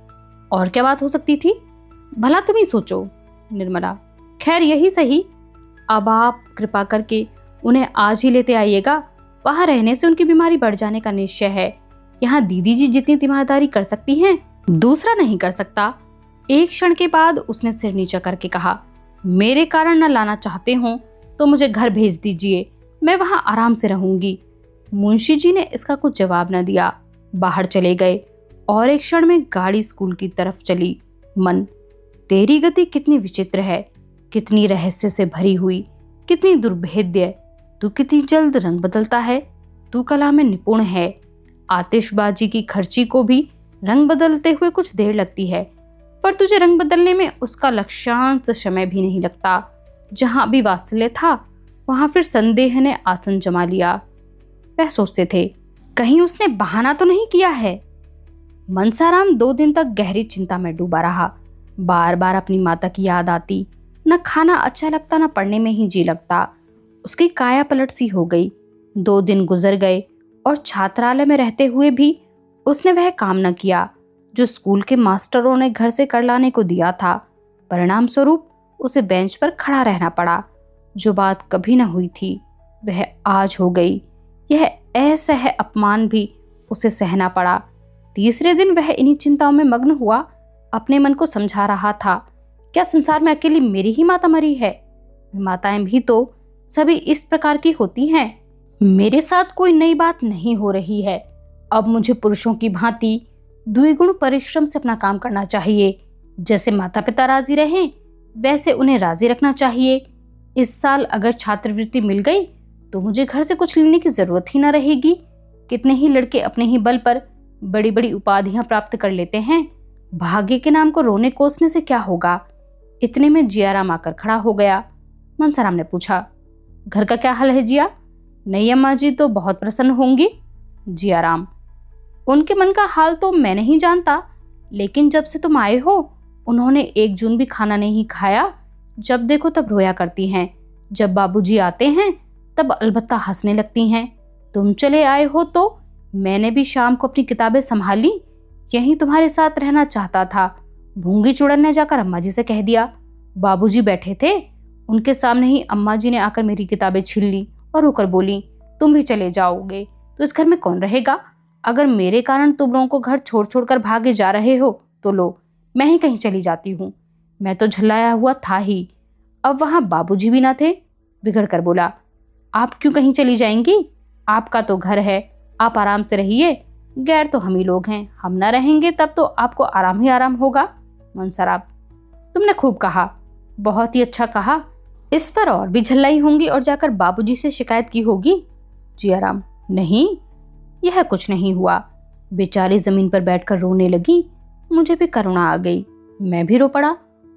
और क्या बात हो सकती थी, भला तुम ही सोचो। निर्मला, खैर यही सही, अब आप कृपा करके उन्हें आज ही लेते आइएगा। वहां रहने से उनकी बीमारी बढ़ जाने का निश्चय है। यहाँ दीदी जी जितनी तीमारदारी कर सकती हैं, दूसरा नहीं कर सकता। एक क्षण के बाद उसने सिर नीचा करके कहा, मेरे कारण न लाना चाहते हो तो मुझे घर भेज दीजिए, मैं वहां आराम से रहूंगी। मुंशी जी ने इसका कुछ जवाब न दिया, बाहर चले गए और एक क्षण में गाड़ी स्कूल की तरफ चली। मन, तेरी गति कितनी विचित्र है, कितनी रहस्य से भरी हुई, कितनी दुर्भेद्य। तू कितनी जल्द रंग बदलता है। तू कला में निपुण है। आतिशबाजी की खर्ची को भी रंग बदलते हुए कुछ देर लगती है, पर तुझे रंग बदलने में उसका लक्षांश समय भी नहीं लगता। जहां भी वात्सल्य था वहां फिर संदेह ने आसन जमा लिया। वह सोचते थे, कहीं उसने बहाना तो नहीं किया है। मनसाराम 2 दिन तक गहरी चिंता में डूबा रहा। बार बार अपनी माता की याद आती। न खाना अच्छा लगता, न पढ़ने में ही जी लगता। उसकी काया पलट सी हो गई। 2 दिन गुजर गए और छात्रालय में रहते हुए भी उसने वह काम न किया जो स्कूल के मास्टरों ने घर से कर लाने को दिया था। परिणाम स्वरूप उसे बेंच पर खड़ा रहना पड़ा। जो बात कभी न हुई थी वह आज हो गई। यह असह्य अपमान भी उसे सहना पड़ा। तीसरे दिन वह इन्हीं चिंताओं में मग्न हुआ। अपने मन को समझा रहा था, क्या संसार में अकेली मेरी ही माता मरी है? माताएं भी तो सभी इस प्रकार की होती हैं। मेरे साथ कोई नई बात नहीं हो रही है। अब मुझे पुरुषों की भांति द्विगुण परिश्रम से अपना काम करना चाहिए। जैसे माता पिता राजी रहें वैसे उन्हें राजी रखना चाहिए। इस साल अगर छात्रवृत्ति मिल गई तो मुझे घर से कुछ लेने की जरूरत ही न रहेगी। कितने ही लड़के अपने ही बल पर बड़ी बड़ी उपाधियां प्राप्त कर लेते हैं। भाग्य के नाम को रोने कोसने से क्या होगा? इतने में जियाराम आकर खड़ा हो गया। मनसाराम ने पूछा, घर का क्या हाल है जिया? नई अम्मा जी तो बहुत प्रसन्न होंगी। जियाराम, उनके मन का हाल तो मैं नहीं जानता, लेकिन जब से तुम आए हो उन्होंने 1 जून भी खाना नहीं खाया। जब देखो तब रोया करती हैं। जब बाबूजी आते हैं तब अलबत्ता हंसने लगती हैं। तुम चले आए हो तो मैंने भी शाम को अपनी किताबें संभाली। यहीं तुम्हारे साथ रहना चाहता था। भूंगी चुड़ैल ने जाकर अम्मा जी से कह दिया। बाबूजी बैठे थे, उनके सामने ही अम्मा जी ने आकर मेरी किताबें छीन ली और होकर बोली, तुम भी चले जाओगे तो इस घर में कौन रहेगा? अगर मेरे कारण तुम लोगों को घर छोड़ छोड़ कर भागे जा रहे हो तो लो, मैं ही कहीं चली जाती हूँ। मैं तो झल्लाया हुआ था ही। अब वहां बाबूजी भी ना थे। बिगड़ कर बोला, आप क्यों कहीं चली जाएंगी? आपका तो घर है, आप आराम से रहिए। गैर तो हम ही लोग हैं, हम ना रहेंगे तब तो आपको आराम ही आराम होगा। मनसराब, तुमने खूब कहा, बहुत ही अच्छा कहा। इस पर और भी झल्लाई होंगी और जाकर बाबूजी से शिकायत की होगी। जियाराम, नहीं, यह कुछ नहीं हुआ। बेचारी जमीन पर बैठकर रोने लगी। मुझे भी करुणा आ गई, मैं भी रो पड़ा।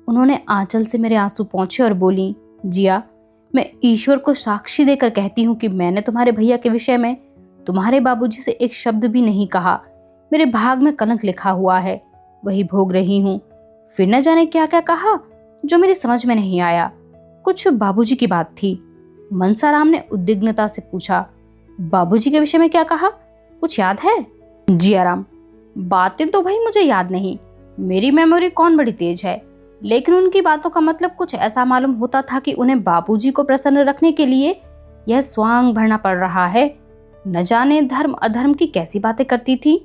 उन्होंने आंचल से मेरे आंसू पोंछे और बोली, जिया, मैं ईश्वर को साक्षी देकर कहती हूँ कि मैंने तुम्हारे भैया के विषय में तुम्हारे बाबूजी से एक शब्द भी नहीं कहा। मेरे भाग में कलंक लिखा हुआ है, वही भोग रही हूँ। फिर न जाने क्या क्या कहा जो मेरी समझ में नहीं आया। कुछ बाबूजी की बात थी। मनसाराम ने उद्विग्नता से पूछा, बाबूजी के विषय में क्या कहा? कुछ याद है? जियाराम, बातें तो भाई मुझे याद नहीं, मेरी मेमोरी कौन बड़ी तेज है। लेकिन उनकी बातों का मतलब कुछ ऐसा मालूम होता था कि उन्हें बाबूजी को प्रसन्न रखने के लिए यह स्वांग भरना पड़ रहा है। न जाने धर्म अधर्म की कैसी बातें करती थी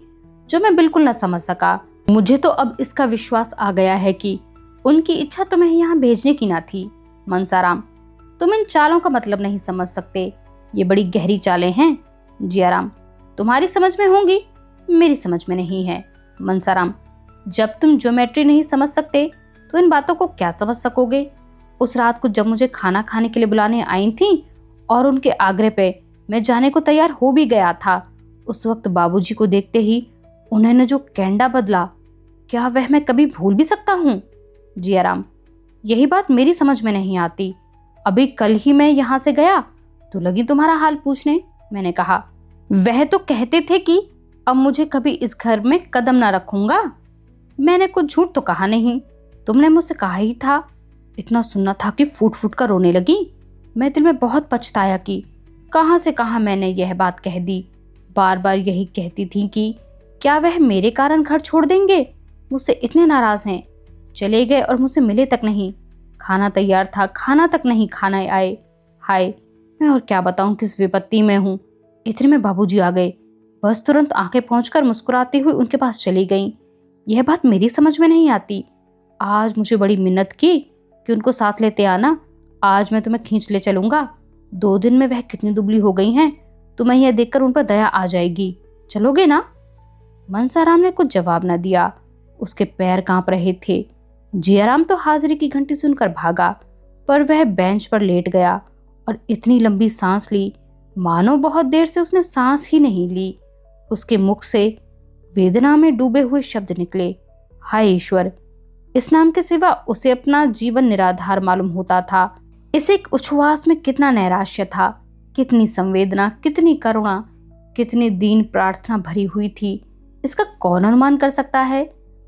जो मैं बिल्कुल न समझ सका। मुझे तो अब इसका विश्वास आ गया है कि उनकी इच्छा तुम्हें यहाँ भेजने की ना थी। मनसाराम, तुम इन चालों का मतलब नहीं समझ सकते, ये बड़ी गहरी चालें हैं। जियाराम, तुम्हारी समझ में होंगी, मेरी समझ में नहीं है। मनसाराम, जब तुम ज्योमेट्री नहीं समझ सकते तो इन बातों को क्या समझ सकोगे? उस रात को जब मुझे खाना खाने के लिए बुलाने आई थी और उनके आग्रह पे मैं जाने को तैयार हो भी गया था, उस वक्त बाबूजी को देखते ही उन्होंने जो कैंडा बदला, क्या वह मैं कभी भूल भी सकता हूँ? जियाराम, यही बात मेरी समझ में नहीं आती। अभी कल ही मैं यहाँ से गया तो लगी तुम्हारा हाल पूछने। मैंने कहा, वह तो कहते थे कि अब मुझे कभी इस घर में कदम ना रखूंगा। मैंने कुछ झूठ तो कहा नहीं, तुमने मुझसे कहा ही था। इतना सुनना था कि फूट फूट कर रोने लगी। मैं दिल में बहुत पछताया कि कहाँ से कहाँ मैंने यह बात कह दी। बार बार यही कहती थी कि क्या वह मेरे कारण घर छोड़ देंगे? मुझसे इतने नाराज हैं। चले गए और मुझसे मिले तक नहीं। खाना तैयार था, खाना तक नहीं खाना आए। हाय, मैं और क्या बताऊं किस विपत्ति में हूँ। इतने में बाबूजी आ गए। बस तुरंत आंखें पहुंचकर मुस्कुराती हुई उनके पास चली गई। यह बात मेरी समझ में नहीं आती। आज मुझे बड़ी मिन्नत की कि उनको साथ लेते आना, आज मैं तुम्हें खींच ले चलूंगा। 2 दिन में वह कितनी दुबली हो गई हैं, तुम्हें यह देखकर उन पर दया आ जाएगी। चलोगे ना? मनसाराम ने कुछ जवाब न दिया। उसके पैर कांप रहे थे। जियाराम तो हाजिरी की घंटी सुनकर भागा, पर वह बेंच पर लेट गया और इतनी लंबी सांस ली मानो बहुत देर से उसने सांस ही नहीं ली। उसके मुख से वेदना में डूबे हुए शब्द निकले, हाय ईश्वर। इस नाम के सिवा उसे अपना जीवन निराधार मालूम होता था। इस एक उच्छ्वास में कितना नैराश्य था, कितनी संवेदना, कितनी करुणा, कितनी दीन प्रार्थना भरी हुई थी। इसका कौन अनुमान कर सकता है?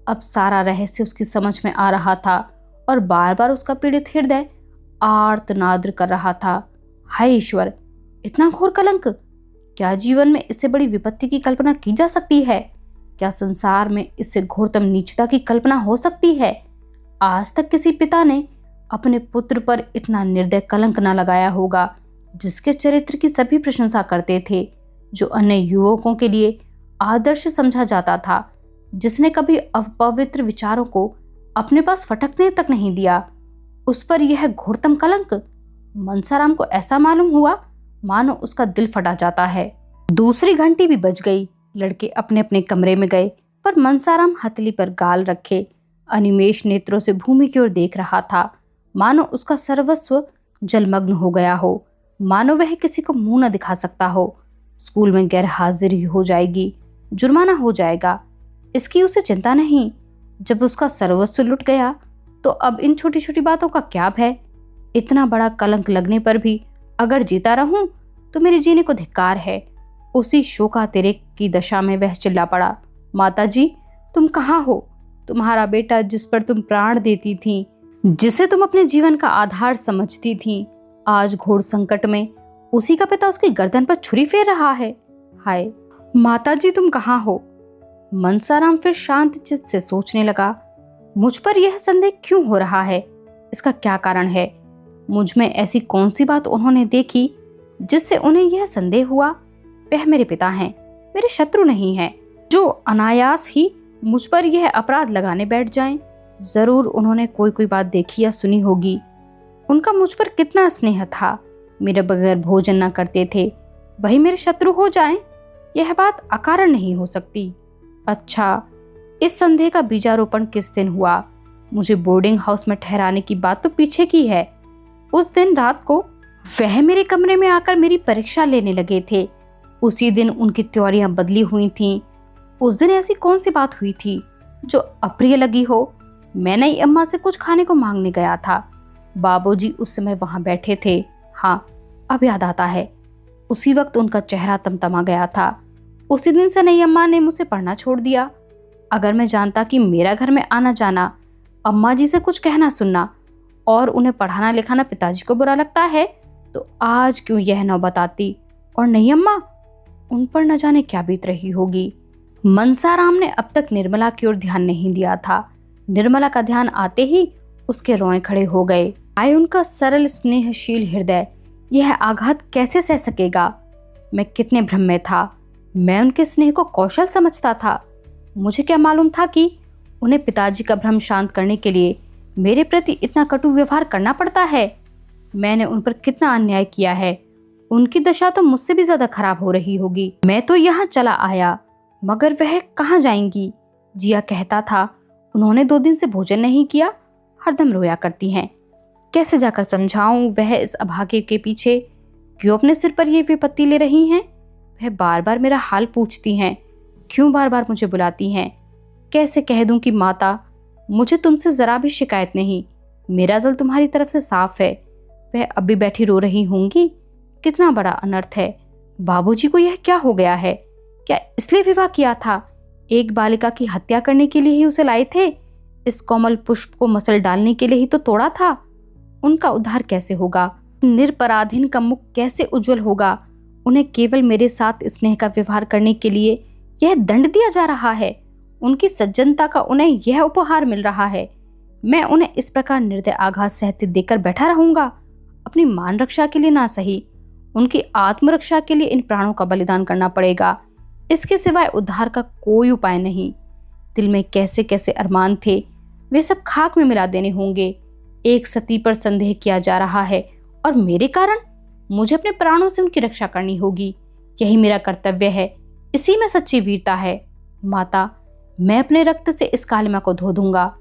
अब सारा रहस्य उसकी समझ में आ रहा था और बार बार उसका पीड़ित हृदय आर्तनाद कर रहा था। हाय ईश्वर, इतना घोर कलंक! क्या जीवन में इससे बड़ी विपत्ति की कल्पना की जा सकती है? क्या संसार में इससे घोरतम नीचता की कल्पना हो सकती है? आज तक किसी पिता ने अपने पुत्र पर इतना निर्दय कलंक न लगाया होगा, जिसके चरित्र की सभी प्रशंसा करते थे, जो अन्य युवकों के लिए आदर्श समझा जाता था, जिसने कभी अपवित्र विचारों को अपने पास फटकने तक नहीं दिया, उस पर यह घोरतम कलंक। मनसाराम को ऐसा मालूम हुआ मानो उसका दिल फटा जाता है। दूसरी घंटी भी बज गई। लड़के अपने अपने कमरे में गए, पर मनसाराम हथेली पर गाल रखे अनिमेष नेत्रों से भूमि की ओर देख रहा था, मानो उसका सर्वस्व जलमग्न हो गया हो, मानो वह किसी को मुंह न दिखा सकता हो। स्कूल में गैर हाजिरी हो जाएगी, जुर्माना हो जाएगा, इसकी उसे चिंता नहीं। जब उसका सर्वस्व लुट गया तो अब इन छोटी छोटी बातों का क्या भय? इतना बड़ा कलंक लगने पर भी अगर जीता रहूं तो मेरे जीने को धिक्कार है। उसी शोकातिरेक की दशा में वह चिल्ला पड़ा, माताजी, तुम कहाँ हो? तुम्हारा बेटा, जिस पर तुम प्राण देती थी, जिसे तुम अपने जीवन का आधार समझती थी, आज घोर संकट में उसी का पिता उसकी गर्दन पर छुरी फेर रहा है। हाय माताजी, तुम कहाँ हो? मनसाराम फिर शांत चित्त से सोचने लगा, मुझ पर यह संदेह क्यों हो रहा है? इसका क्या कारण है? मुझ में ऐसी कौन सी बात उन्होंने देखी जिससे उन्हें यह संदेह हुआ? वह मेरे पिता हैं, मेरे शत्रु नहीं हैं, जो अनायास ही मुझ पर यह अपराध लगाने बैठ जाएं। जरूर उन्होंने कोई बात देखी या सुनी होगी। उनका मुझ पर कितना स्नेह था, मेरे बगैर भोजन न करते थे, वही मेरे शत्रु हो जाएं? यह बात अकारण नहीं हो सकती। अच्छा, इस संदेह का बीजारोपण किस दिन हुआ? मुझे बोर्डिंग हाउस में ठहराने की बात तो पीछे की है। उस दिन रात को वह मेरे कमरे में आकर मेरी परीक्षा लेने लगे थे। उसी दिन उनकी त्योरियां बदली हुई थीं। उस दिन ऐसी कौन सी बात हुई थी जो अप्रिय लगी हो? मैं नई अम्मा से कुछ खाने को मांगने गया था। बाबूजी उस समय वहां बैठे थे। हाँ, अब याद आता है, उसी वक्त उनका चेहरा तमतमा गया था। उसी दिन से नई अम्मा ने मुझे पढ़ना छोड़ दिया। अगर मैं जानता कि मेरा घर में आना जाना, अम्मा जी से कुछ कहना सुनना और उन्हें पढ़ाना लिखाना पिताजी को बुरा लगता है, तो आज क्यों यह न बताती। और नई अम्मा, उन पर न जाने क्या बीत रही होगी। मनसाराम ने अब तक निर्मला की ओर ध्यान नहीं दिया था। निर्मला का ध्यान आते ही उसके रोए खड़े हो गए। आए उनका सरल स्नेहशील हृदय यह आघात कैसे सह सकेगा? मैं कितने भ्रम में था। मैं उनके स्नेह को कौशल समझता था। मुझे क्या मालूम था कि उन्हें पिताजी का भ्रम शांत करने के लिए मेरे प्रति इतना कटु व्यवहार करना पड़ता है। मैंने उन पर कितना अन्याय किया है। उनकी दशा तो मुझसे भी ज्यादा खराब हो रही होगी। मैं तो यहाँ चला आया, मगर वह कहाँ जाएंगी? जिया कहता था उन्होंने 2 दिन से भोजन नहीं किया, हरदम रोया करती हैं। कैसे जाकर समझाऊं वह इस अभागे के पीछे क्यों अपने सिर पर यह विपत्ति ले रही हैं? वह बार बार मेरा हाल पूछती हैं, क्यों बार बार मुझे बुलाती हैं? कैसे कह दूं कि माता, मुझे तुमसे जरा भी शिकायत नहीं, मेरा दिल तुम्हारी तरफ से साफ है। वह अब भी बैठी रो रही होंगी। कितना बड़ा अनर्थ है। बाबूजी को यह क्या हो गया है? क्या इसलिए विवाह किया था? एक बालिका की हत्या करने के लिए ही उसे लाए थे? इस कोमल पुष्प को मसल डालने के लिए ही तो तोड़ा था। उनका उद्धार कैसे होगा? निरपराधीन का मुख कैसे उज्जवल होगा? उन्हें केवल मेरे साथ स्नेह का व्यवहार करने के लिए यह दंड दिया जा रहा है। उनकी सज्जनता का उन्हें यह उपहार मिल रहा है। मैं उन्हें इस प्रकार निर्दय आघात सहते देकर बैठा रहूंगा? अपनी मान रक्षा के लिए ना सही, उनकी आत्मरक्षा के लिए इन प्राणों का बलिदान करना पड़ेगा। इसके सिवाय उद्धार का कोई उपाय नहीं। दिल में कैसे कैसे अरमान थे, वे सब खाक में मिला देने होंगे। एक सती पर संदेह किया जा रहा है और मेरे कारण मुझे अपने प्राणों से उनकी रक्षा करनी होगी। यही मेरा कर्तव्य है, इसी में सच्ची वीरता है। माता, मैं अपने रक्त से इस कालिमा को धो दूंगा,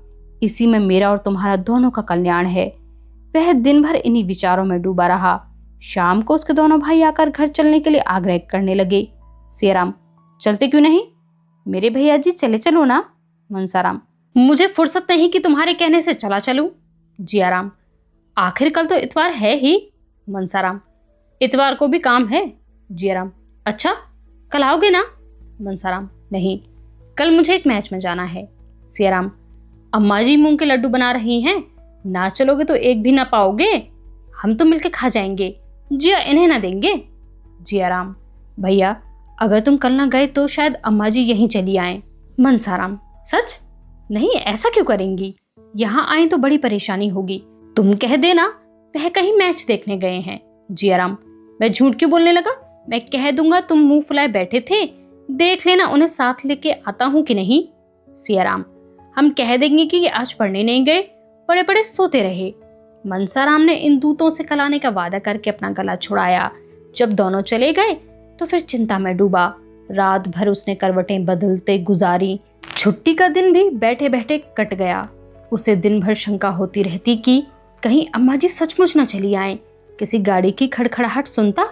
इसी में मेरा और तुम्हारा दोनों का कल्याण है। वह दिन भर इन्हीं विचारों में डूबा रहा। शाम को उसके दोनों भाई आकर घर चलने के लिए आग्रह करने लगे। सियाराम, चलते क्यों नहीं? मेरे भैया जी चलो ना। मनसाराम, मुझे फुर्सत नहीं कि तुम्हारे कहने से चला चलूं। जियाराम, आखिर कल तो इतवार है ही। मनसाराम, इतवार को भी काम है। जियाराम, अच्छा, कल आओगे ना? मनसाराम, नहीं, कल मुझे एक मैच में जाना है। सियाराम, अम्मा जी मूंग के लड्डू बना रही हैं, ना चलोगे तो एक भी ना पाओगे। हम तो मिलके खा जाएंगे, जिया इन्हें ना देंगे। जियाराम, भैया अगर तुम कल ना गए तो शायद अम्मा जी यहीं चली आए। मनसाराम, सच? नहीं, ऐसा क्यों करेंगी? यहाँ आई तो बड़ी परेशानी होगी। तुम कह देना वह कहीं मैच देखने गए हैं। जियाराम, मैं झूठ क्यों बोलने लगा? मैं कह दूंगा तुम मुंह फुलाए बैठे थे, देख लेना उन्हें साथ लेके आता हूं कि नहीं। सियाराम, हम कह देंगे कि आज पढ़ने नहीं गए, पड़े पड़े सोते रहे। मनसाराम ने इन दूतों से कल आने का वादा करके अपना गला छुड़ाया। जब दोनों चले गए तो फिर चिंता में डूबा। रात भर उसने करवटें बदलते गुजारी। छुट्टी का दिन भी बैठे बैठे कट गया। उसे दिन भर शंका होती रहती कि कहीं अम्मा जी सचमुच न चली आए। किसी गाड़ी की खड़खड़ाहट सुनता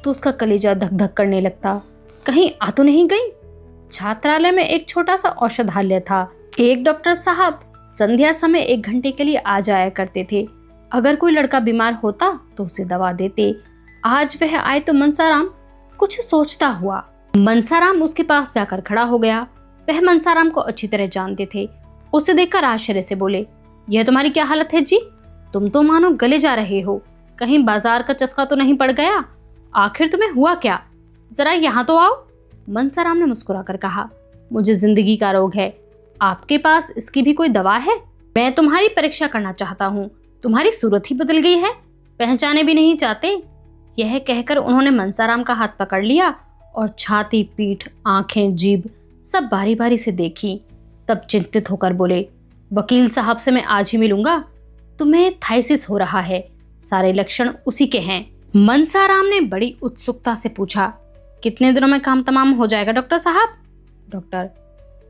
तो उसका कलेजा धक धक करने लगता। कहीं आ तो नहीं गई? छात्रालय में एक छोटा सा औषधालय था। एक डॉक्टर साहब संध्या समय 1 घंटे के लिए आ जाया करते थे। अगर कोई लड़का बीमार होता तो उसे दवा देते। आज वह आए तो मनसाराम कुछ सोचता हुआ मनसाराम उसके पास जाकर खड़ा हो गया। वह मनसाराम को अच्छी तरह जानते थे। उसे देखकर आश्चर्य से बोले, यह तुम्हारी क्या हालत है जी? तुम तो मानो गले जा रहे हो। कहीं बाजार का चस्का तो नहीं पड़ गया? आखिर तुम्हें हुआ क्या? जरा यहाँ तो आओ। मनसाराम ने मुस्कुराकर कहा, मुझे जिंदगी का रोग है, आपके पास इसकी भी कोई दवा है? मैं तुम्हारी परीक्षा करना चाहता हूँ। तुम्हारी सूरत ही बदल गई है, पहचाने भी नहीं चाहते। यह कहकर उन्होंने मनसाराम का हाथ पकड़ लिया और छाती, पीठ, आंखें, जीभ सब बारी बारी से देखी। तब चिंतित होकर बोले, वकील साहब से मैं आज ही मिलूंगा। तुम्हें थाइसिस हो रहा है, सारे लक्षण उसी के हैं। मनसाराम ने बड़ी उत्सुकता से पूछा, कितने दिनों में काम तमाम हो जाएगा डॉक्टर साहब? डॉक्टर,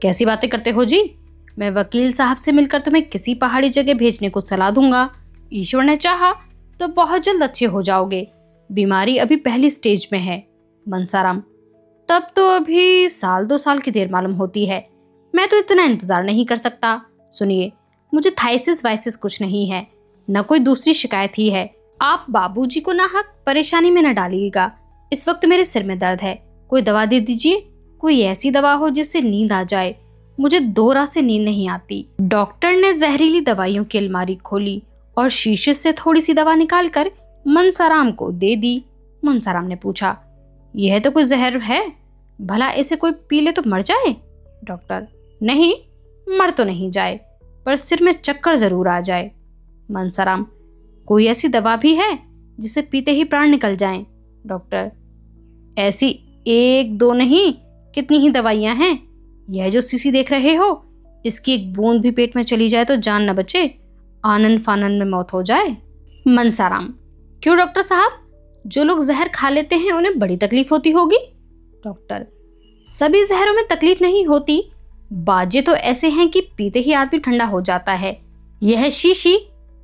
कैसी बातें करते हो जी? मैं वकील साहब से मिलकर तुम्हें किसी पहाड़ी जगह भेजने को सलाह दूंगा। ईश्वर ने चाहा तो बहुत जल्द अच्छे हो जाओगे। बीमारी अभी पहली स्टेज में है। मनसाराम, तब तो अभी 1-2 साल की देर मालूम होती है। मैं तो इतना इंतजार नहीं कर सकता। सुनिए, मुझे थाइसिस वाइसिस कुछ नहीं है, न कोई दूसरी शिकायत ही है। आप बाबूजी को नाहक परेशानी में न डालिएगा। इस वक्त मेरे सिर में दर्द है, कोई दवा दे दीजिए। कोई ऐसी दवा हो जिससे नींद आ जाए, मुझे 2 रात से नींद नहीं आती। डॉक्टर ने जहरीली दवाइयों की अलमारी खोली और शीशे से थोड़ी सी दवा निकालकर मनसाराम को दे दी। मनसाराम ने पूछा, यह तो कोई जहर है, भला इसे कोई पी ले तो मर जाए? डॉक्टर, नहीं, मर तो नहीं जाए, पर सिर में चक्कर जरूर आ जाए। मनसाराम, कोई ऐसी दवा भी है जिसे पीते ही प्राण निकल जाएं? डॉक्टर, ऐसी 1-2 नहीं, कितनी ही दवाइयां हैं। यह जो शीशी देख रहे हो, इसकी एक बूंद भी पेट में चली जाए तो जान न बचे, आनन फानन में मौत हो जाए। मनसाराम, क्यों डॉक्टर साहब? जो लोग जहर खा लेते हैं उन्हें बड़ी तकलीफ होती होगी। डॉक्टर, सभी जहरों में तकलीफ नहीं होती, बाजे तो ऐसे हैं कि पीते ही आदमी ठंडा हो जाता है। यह शीशी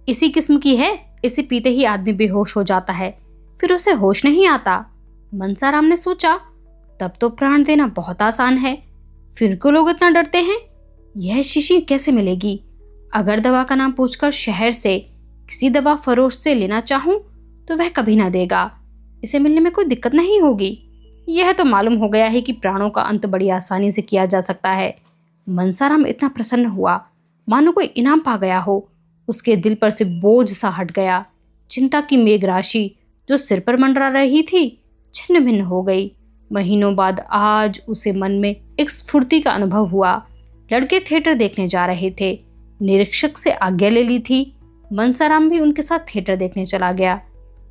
इसी किस्म की है, इसे पीते ही आदमी बेहोश हो जाता है, फिर उसे होश नहीं आता। मनसाराम ने सोचा, तब तो प्राण देना बहुत आसान है, फिर क्यों लोग इतना डरते हैं? यह शीशी कैसे मिलेगी? अगर दवा का नाम पूछकर शहर से किसी दवा फरोश से लेना चाहूं तो वह कभी ना देगा। इसे मिलने में कोई दिक्कत नहीं होगी। यह तो मालूम हो गया है कि प्राणों का अंत बड़ी आसानी से किया जा सकता है। मनसाराम इतना प्रसन्न हुआ मानो कोई इनाम पा गया हो। उसके दिल पर से बोझ सा हट गया। चिंता की मेघ राशि जो सिर पर मंडरा रही थी छिन्न भिन्न हो गई। महीनों बाद आज उसे मन में एक स्फूर्ति का अनुभव हुआ। लड़के थिएटर देखने जा रहे थे। निरीक्षक से आज्ञा ले ली थी। मनसाराम भी उनके साथ थिएटर देखने चला गया।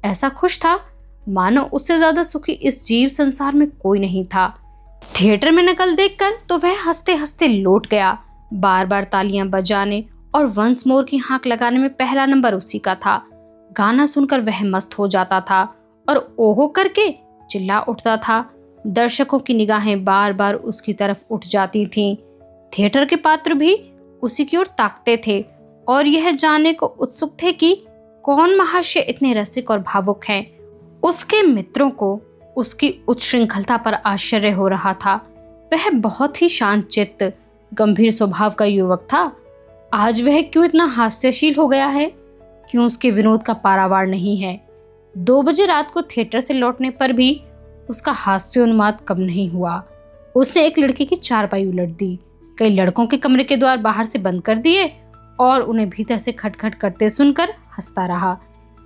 ऐसा खुश था मानो उससे ज्यादा सुखी इस जीव संसार में कोई नहीं था। थिएटर में नकल देखकर तो वह हंसते हंसते लौट गया। बार बार तालियां बजाने और वंस मोर की हाक लगाने में पहला नंबर उसी का था। गाना सुनकर वह मस्त हो जाता था और ओहो करके चिल्ला उठता था। दर्शकों की निगाहें बार बार उसकी तरफ उठ जाती थीं। थिएटर के पात्र भी उसी की ओर ताकते थे और यह जानने को उत्सुक थे कि कौन महाशय इतने रसिक और भावुक हैं। उसके मित्रों को उसकी उच्छृंखलता पर आश्चर्य हो रहा था। वह बहुत ही शांत चित्त, गंभीर स्वभाव का युवक था। आज वह क्यों इतना हास्यशील हो गया है? क्यों उसके विनोद का पारावार नहीं है? 2 बजे रात को थिएटर से लौटने पर भी उसका हास्योन्माद कम नहीं हुआ। उसने एक लड़के की चारपाई उलट दी, कई लड़कों के कमरे के द्वार बाहर से बंद कर दिए और उन्हें भीतर से खटखट करते सुनकर हंसता रहा।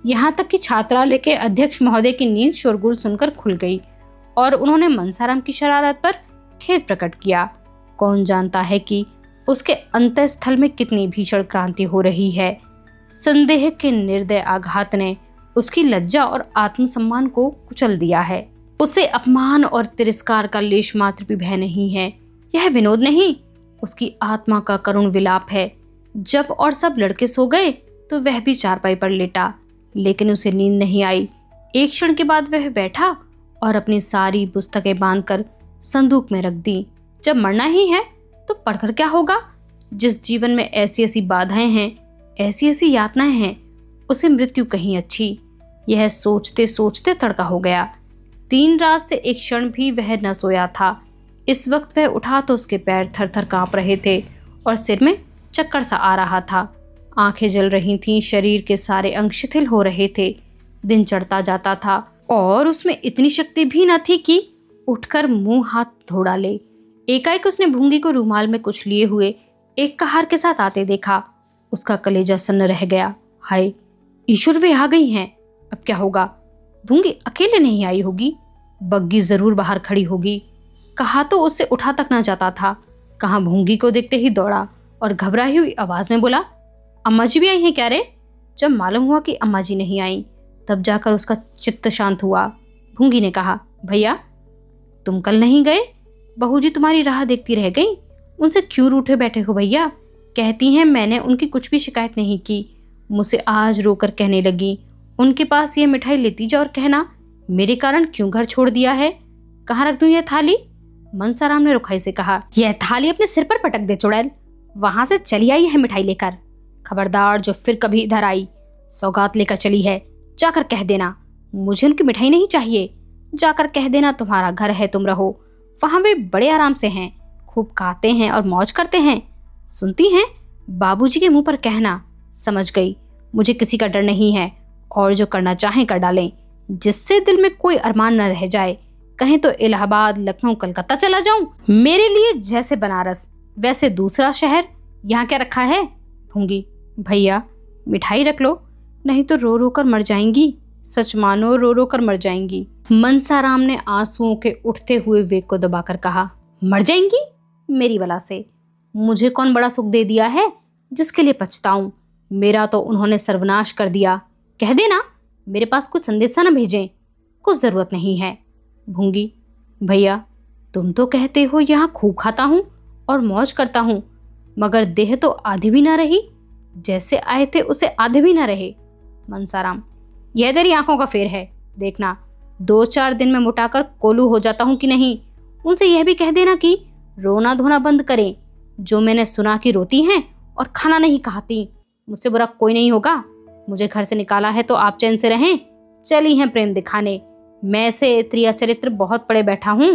यहाँ तक कि छात्रालय के अध्यक्ष महोदय की नींद शोरगुल सुनकर खुल गई और उन्होंने मनसाराम की शरारत पर खेद प्रकट किया। कौन जानता है कि उसके अंतःस्थल में कितनी भीषण क्रांति हो रही है। संदेह के निर्दय आघात ने उसकी लज्जा और आत्मसम्मान को कुचल दिया है। उसे अपमान और तिरस्कार का लेश मात्र भी भय नहीं है। यह विनोद नहीं, उसकी आत्मा का करुण विलाप है। जब और सब लड़के सो गए तो वह भी चारपाई पर लेटा, लेकिन उसे नींद नहीं आई। एक क्षण के बाद वह बैठा और अपनी सारी पुस्तकें बांधकर संदूक में रख दी। जब मरना ही है तो पढ़कर क्या होगा? जिस जीवन में ऐसी ऐसी बाधाएं हैं, ऐसी ऐसी यातनाएं हैं, उसे मृत्यु कहीं अच्छी। यह सोचते सोचते तड़का हो गया। 3 रात से एक क्षण भी वह न सोया था। इस वक्त वह उठा तो उसके पैर थर थर कांप रहे थे और सिर में चक्कर सा आ रहा था। आंखें जल रही थीं, शरीर के सारे अंग शिथिल हो रहे थे। दिन चढ़ता जाता था और उसमें इतनी शक्ति भी न थी कि उठकर मुंह हाथ धो डाले। एकाएक उसने भूंगी को रुमाल में कुछ लिए हुए एक कहार के साथ आते देखा। उसका कलेजा सन्न रह गया। हाय ईश्वर, वे आ गई हैं। अब क्या होगा? भूंगी अकेले नहीं आई होगी, बग्गी जरूर बाहर खड़ी होगी। कहा तो उससे उठा तक ना जाता था। कहाँ भूंगी को देखते ही दौड़ा और घबराई हुई आवाज में बोला, अम्मा जी भी आई हैं क्या रे? जब मालूम हुआ कि अम्मा जी नहीं आई तब जाकर उसका चित्त शांत हुआ। भूंगी ने कहा, भैया तुम कल नहीं गए? बहू जी तुम्हारी राह देखती रह गई। उनसे क्यों रूठे बैठे हो भैया? कहती हैं मैंने उनकी कुछ भी शिकायत नहीं की। मुझसे आज रोकर कहने लगी, उनके पास ये मिठाई लेती जा और कहना मेरे कारण क्यों घर छोड़ दिया है। कहाँ रख दूं यह थाली? मनसाराम ने रुखाई से कहा, यह थाली अपने सिर पर पटक दे चुड़ैल। वहां से चली आई है मिठाई लेकर। खबरदार जो फिर कभी इधर आई, सौगात लेकर चली है। जाकर कह देना मुझे उनकी मिठाई नहीं चाहिए। जाकर कह देना तुम्हारा घर है, तुम रहो। वहां वे बड़े आराम से हैं, खूब खाते हैं और मौज करते हैं। सुनती हैं? बाबूजी के मुंह पर कहना, समझ गई, मुझे किसी का डर नहीं है और जो करना चाहें कर डालें, जिससे दिल में कोई अरमान न रह जाए। कहें तो इलाहाबाद, लखनऊ, कलकत्ता चला जाऊं। मेरे लिए जैसे बनारस वैसे दूसरा शहर। यहाँ क्या रखा है? भूंगी, भैया मिठाई रख लो, नहीं तो रो रो कर मर जाएंगी। सच मानो रो रो कर मर जाएंगी। मनसाराम ने आंसुओं के उठते हुए वेग को दबाकर कहा, मर जाएंगी? मेरी वजह से? मुझे कौन बड़ा सुख दे दिया है जिसके लिए पछताऊं? मेरा तो उन्होंने सर्वनाश कर दिया। कह देना मेरे पास कुछ संदेशा न भेजें, कुछ जरूरत नहीं है। भूंगी, भैया तुम तो कहते हो यहाँ खूब खाता हूँ और मौज करता हूँ, मगर देह तो आधी भी ना रही। जैसे आए थे उसे आधे भी ना रहे। मनसाराम, यह तेरी आंखों का फेर है। देखना 2-4 दिन में मुटाकर कोलू हो जाता हूँ कि नहीं। उनसे यह भी कह देना कि रोना धोना बंद करें। जो मैंने सुना कि रोती हैं और खाना नहीं खाती। मुझसे बुरा कोई नहीं होगा। मुझे घर से निकाला है तो आप चैन से रहें। चली हैं प्रेम दिखाने। मैं से त्रिया चरित्र बहुत पड़े बैठा हूँ।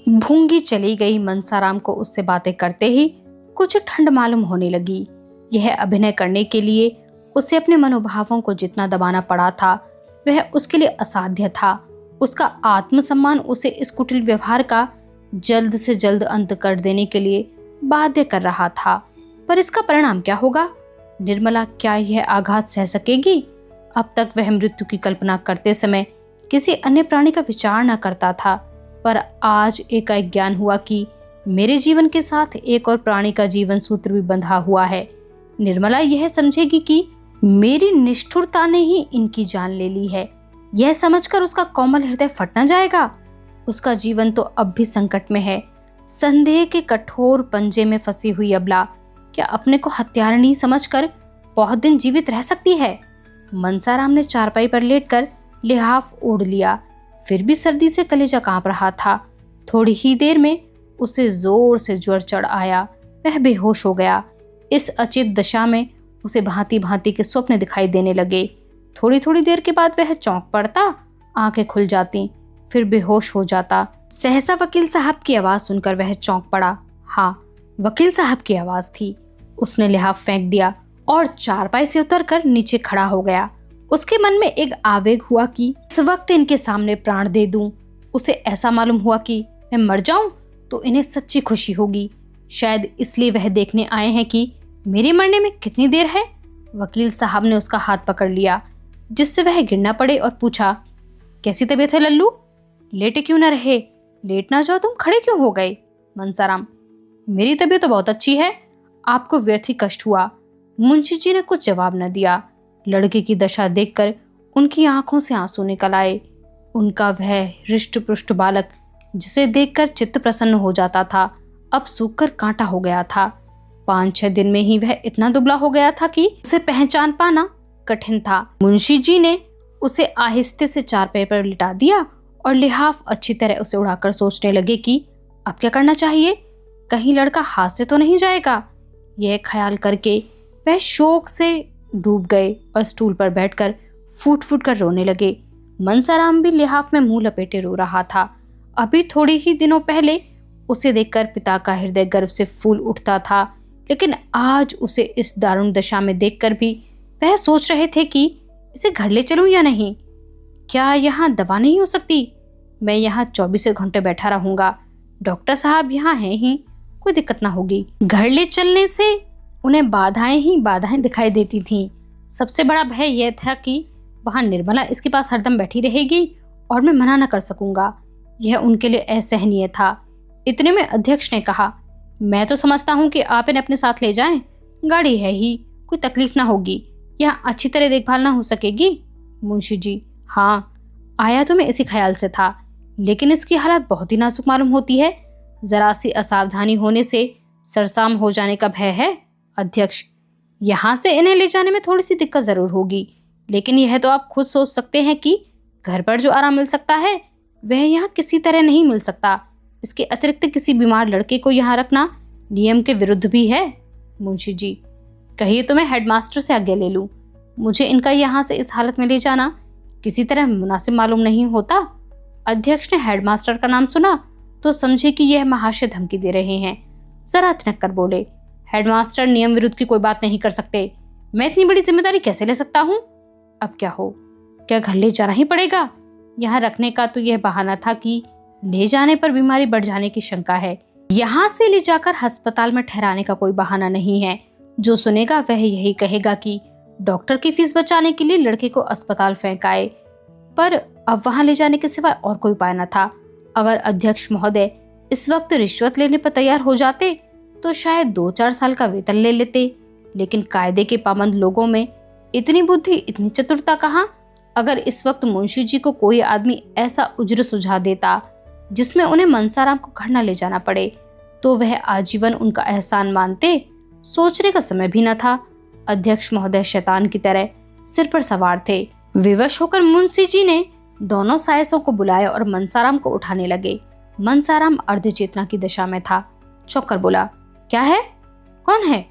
भूंगी चली गई। मनसाराम को उससे बातें करते ही कुछ ठंड मालूम होने लगी। यह अभिनय करने के लिए उसे अपने मनोभावों को जितना दबाना पड़ा था वह उसके लिए असाध्य था। उसका आत्मसम्मान उसे इस कुटिल व्यवहार का जल्द से जल्द अंत कर देने के लिए बाध्य कर रहा था। पर इसका परिणाम क्या होगा? निर्मला क्या यह आघात सह सकेगी? अब तक वह मृत्यु की कल्पना करते समय किसी अन्य प्राणी का विचार न करता था, पर आज एकाएक ज्ञान हुआ कि मेरे जीवन के साथ एक और प्राणी का जीवन सूत्र भी बंधा हुआ है। निर्मला यह समझेगी कि मेरी निष्ठुरता ने ही इनकी जान ले ली है। यह समझकर उसका कोमल हृदय फट न जाएगा। उसका जीवन तो अब भी संकट में है। संदेह के कठोर पंजे में फंसी हुई अबला क्या अपने को हत्यारिणी समझकर बहुत दिन जीवित रह सकती है? मनसाराम ने चारपाई पर लेटकर लिहाफ ओढ़ लिया। फिर भी सर्दी से कलेजा कांप रहा था। थोड़ी ही देर में उसे जोर से ज्वर चढ़ आया। वह बेहोश हो गया। इस अचेत दशा में उसे भांति भांति के स्वप्न दिखाई देने लगे। थोड़ी थोड़ी देर के बाद वह चौंक पड़ता, आंखें खुल जाती, फिर बेहोश हो जाता। सहसा वकील साहब की आवाज सुनकर वह चौंक पड़ा। हाँ, वकील साहब की आवाज थी। उसने लिहाफ फेंक दिया और चारपाई से उतरकर नीचे खड़ा हो गया। उसके मन में एक आवेग हुआ कि इस वक्त इनके सामने प्राण दे दूं। उसे ऐसा मालूम हुआ कि मैं मर जाऊं तो इन्हें सच्ची खुशी होगी। शायद इसलिए वह देखने आए हैं कि मेरे मरने में कितनी देर है। वकील साहब ने उसका हाथ पकड़ लिया, जिससे वह गिर न पड़े, और पूछा, कैसी तबीयत है लल्लू? लेटे क्यों न रहे? लेट ना जाओ, तुम खड़े क्यों हो गए? मनसाराम, मेरी तबीयत तो बहुत अच्छी है। आपको व्यर्थ ही कष्ट हुआ। मुंशी जी ने कुछ जवाब न दिया। लड़के की दशा देखकर उनकी आंखों से आंसू निकल आए। उनका वह हृष्ट पुष्ट बालक, जिसे देखकर चित्त प्रसन्न हो जाता था, अब सूखकर कांटा हो गया था। 5-6 दिन में ही वह इतना दुबला हो गया था कि उसे पहचान पाना कठिन था। मुंशी जी ने उसे आहिस्ते से चारपाई पर लिटा दिया और लिहाफ अच्छी तरह उसे उड़ाकर सोचने लगे कि अब क्या करना चाहिए, कहीं लड़का हाथ से तो नहीं जाएगा। यह ख्याल करके वह शोक से डूब गए और स्टूल पर बैठकर फूट फूट कर रोने लगे। मनसाराम भी लिहाफ में मुंह लपेटे रो रहा था। अभी थोड़ी ही दिनों पहले उसे देखकर पिता का हृदय गर्व से फूल उठता था, लेकिन आज उसे इस दारुण दशा में देखकर भी वह सोच रहे थे कि इसे घर ले चलूं या नहीं। क्या यहाँ दवा नहीं हो सकती? मैं यहाँ 24 घंटे बैठा रहूंगा। डॉक्टर साहब यहाँ हैं ही, कोई दिक्कत ना होगी। घर ले चलने से उन्हें बाधाएं ही बाधाएं दिखाई देती थीं। सबसे बड़ा भय यह था कि वहाँ निर्मला इसके पास हरदम बैठी रहेगी और मैं मना न कर सकूंगा। यह उनके लिए असहनीय था। इतने में अध्यक्ष ने कहा, मैं तो समझता हूँ कि आप इन्हें अपने साथ ले जाएं। गाड़ी है ही, कोई तकलीफ ना होगी। यहाँ अच्छी तरह देखभाल ना हो सकेगी। मुंशी जी, हाँ, आया तो मैं इसी ख्याल से था, लेकिन इसकी हालत बहुत ही नाजुक मालूम होती है। जरा सी असावधानी होने से सरसाम हो जाने का भय है। अध्यक्ष, यहाँ से इन्हें ले जाने में थोड़ी सी दिक्कत जरूर होगी, लेकिन यह तो आप खुद सोच सकते हैं कि घर पर जो आराम मिल सकता है वह यहाँ किसी तरह नहीं मिल सकता। इसके अतिरिक्त किसी बीमार लड़के को यहाँ रखना नियम के विरुद्ध भी है। मुंशी जी, कहिए तो मैं हेडमास्टर से आज्ञा ले लूं। मुझे इनका यहाँ से इस हालत में ले जाना किसी तरह मुनासिब मालूम नहीं होता। अध्यक्ष ने हेडमास्टर का नाम सुना तो समझे कि यह महाशय धमकी दे रहे हैं। जरा थिनक कर बोले, हेडमास्टर नियम विरुद्ध की कोई बात नहीं कर सकते। मैं इतनी बड़ी जिम्मेदारी कैसे ले सकता हूँ? अब क्या हो, क्या घर ले जाना ही पड़ेगा? यहाँ रखने का तो यह बहाना था कि ले जाने पर बीमारी बढ़ जाने की शंका है। यहाँ से ले जाकर अस्पताल में ठहराने का कोई बहाना नहीं है। जो सुनेगा वह यही कहेगा कि डॉक्टर की फीस बचाने के लिए लड़के को अस्पताल फेंक आए। पर अब वहां ले जाने के सिवा और कोई उपाय न था। अगर अध्यक्ष महोदय इस वक्त रिश्वत लेने पर तैयार हो जाते तो शायद 2-4 साल का वेतन ले लेते, लेकिन कायदे के पाबंद लोगों में इतनी बुद्धि, इतनी चतुरता कहाँ? अगर इस वक्त मुंशी जी को कोई आदमी ऐसा उज्र सुझा देता जिसमें उन्हें मनसाराम को घर न ले जाना पड़े, तो वह आजीवन उनका एहसान मानते। सोचने का समय भी न था। अध्यक्ष महोदय शैतान की तरह सिर पर सवार थे। विवश होकर मुंशी जी ने दोनों सायसों को बुलाया और मनसाराम को उठाने लगे। मनसाराम अर्ध चेतना की दशा में था। चौंक कर बोला, क्या है? कौन है?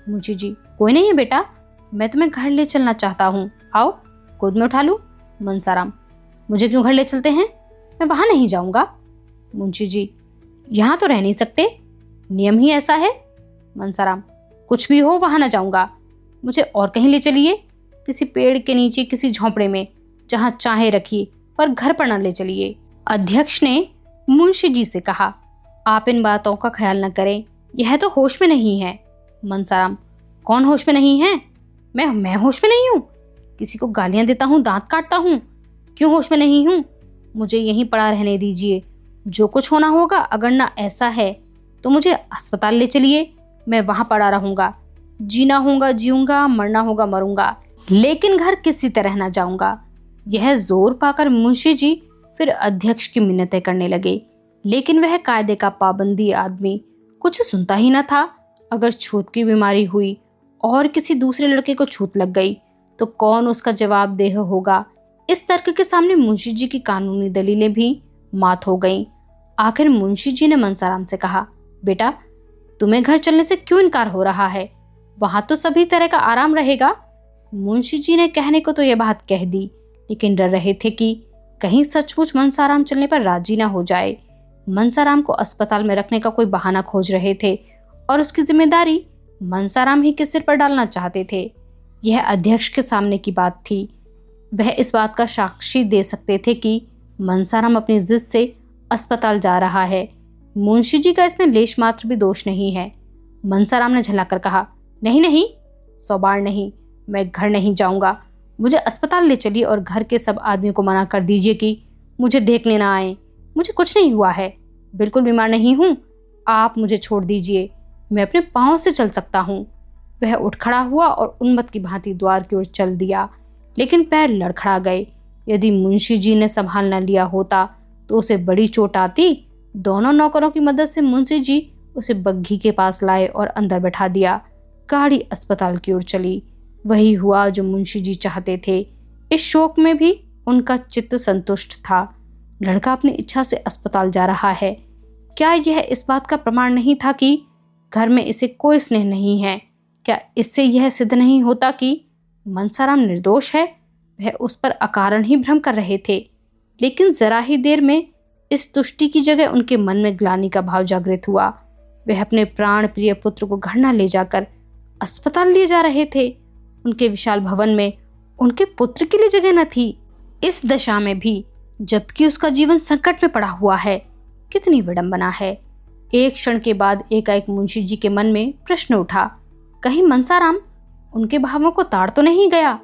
मुंशी जी, कोई नहीं है बेटा, मैं तुम्हें घर ले चलना चाहता हूँ। आओ, गोद में उठा लूं। मनसाराम, मुझे क्यों घर ले चलते हैं? मैं वहां नहीं जाऊंगा। मुंशी जी, यहाँ तो रह नहीं सकते, नियम ही ऐसा है। मनसाराम, कुछ भी हो वहां ना जाऊंगा, मुझे और कहीं ले चलिए, किसी पेड़ के नीचे, किसी झोंपड़े में, जहां चाहे रखिए, पर घर पर न ले चलिए। अध्यक्ष ने मुंशी जी से कहा, आप इन बातों का ख्याल न करें, यह तो होश में नहीं है। मनसाराम, कौन होश में नहीं है? मैं होश में नहीं हूँ? किसी को गालियां देता हूँ, दांत काटता हूँ, क्यों होश में नहीं हूँ? मुझे यहीं पड़ा रहने दीजिए। जो कुछ होना होगा, अगर ना ऐसा है तो मुझे अस्पताल ले चलिए, मैं वहां पड़ा रहूंगा। जीना होगा जीऊंगा, मरना होगा मरूंगा, लेकिन घर किसी तरह ना जाऊंगा। यह जोर पाकर मुंशी जी फिर अध्यक्ष की मिन्नतें करने लगे, लेकिन वह कायदे का पाबंदी आदमी कुछ सुनता ही न था। अगर छूत की बीमारी हुई और किसी दूसरे लड़के को छूत लग गई तो कौन उसका जवाबदेह होगा। इस तर्क के सामने मुंशी जी की कानूनी दलीलें भी मात हो गईं। आखिर मुंशी जी ने मनसाराम से कहा, बेटा, तुम्हें घर चलने से क्यों इनकार हो रहा है? वहां तो सभी तरह का आराम रहेगा। मुंशी जी ने कहने को तो यह बात कह दी, लेकिन डर रहे थे कि कहीं सचमुच मनसाराम चलने पर राजी ना हो जाए। मनसाराम को अस्पताल में रखने का कोई बहाना खोज रहे थे और उसकी जिम्मेदारी मनसाराम ही के सिर पर डालना चाहते थे। यह अध्यक्ष के सामने की बात थी। वह इस बात का साक्षी दे सकते थे कि मनसाराम अपनी जिद से अस्पताल जा रहा है। मुंशी जी का इसमें लेश मात्र भी दोष नहीं है। मनसाराम ने झल्लाकर कहा, नहीं नहीं, 100 बार नहीं, मैं घर नहीं जाऊंगा। मुझे अस्पताल ले चलिए और घर के सब आदमियों को मना कर दीजिए कि मुझे देखने ना आए। मुझे कुछ नहीं हुआ है, बिल्कुल बीमार नहीं हूँ। आप मुझे छोड़ दीजिए, मैं अपने पाँव से चल सकता हूँ। वह उठ खड़ा हुआ और उन्मत्त की भांति द्वार की ओर चल दिया, लेकिन पैर लड़खड़ा गए। यदि मुंशी जी ने संभाल न लिया होता तो उसे बड़ी चोट आती। दोनों नौकरों की मदद से मुंशी जी उसे बग्घी के पास लाए और अंदर बैठा दिया। गाड़ी अस्पताल की ओर चली। वही हुआ जो मुंशी जी चाहते थे। इस शोक में भी उनका चित्त संतुष्ट था। लड़का अपनी इच्छा से अस्पताल जा रहा है। क्या यह इस बात का प्रमाण नहीं था कि घर में इसे कोई स्नेह नहीं है? क्या इससे यह सिद्ध नहीं होता कि मनसाराम निर्दोष है? वह उस पर अकारण ही भ्रम कर रहे थे। लेकिन जरा ही देर में इस तुष्टि की जगह उनके मन में ग्लानि का भाव जागृत हुआ। वह अपने प्राण प्रिय पुत्र को घर न ले जाकर अस्पताल ले जा रहे थे। उनके विशाल भवन में उनके पुत्र के लिए जगह न थी। इस दशा में भी, जबकि उसका जीवन संकट में पड़ा हुआ है, कितनी विडंबना है। एक क्षण के बाद एकाएक मुंशी जी के मन में प्रश्न उठा, कहीं मनसाराम उनके भावों को ताड़ तो नहीं गया?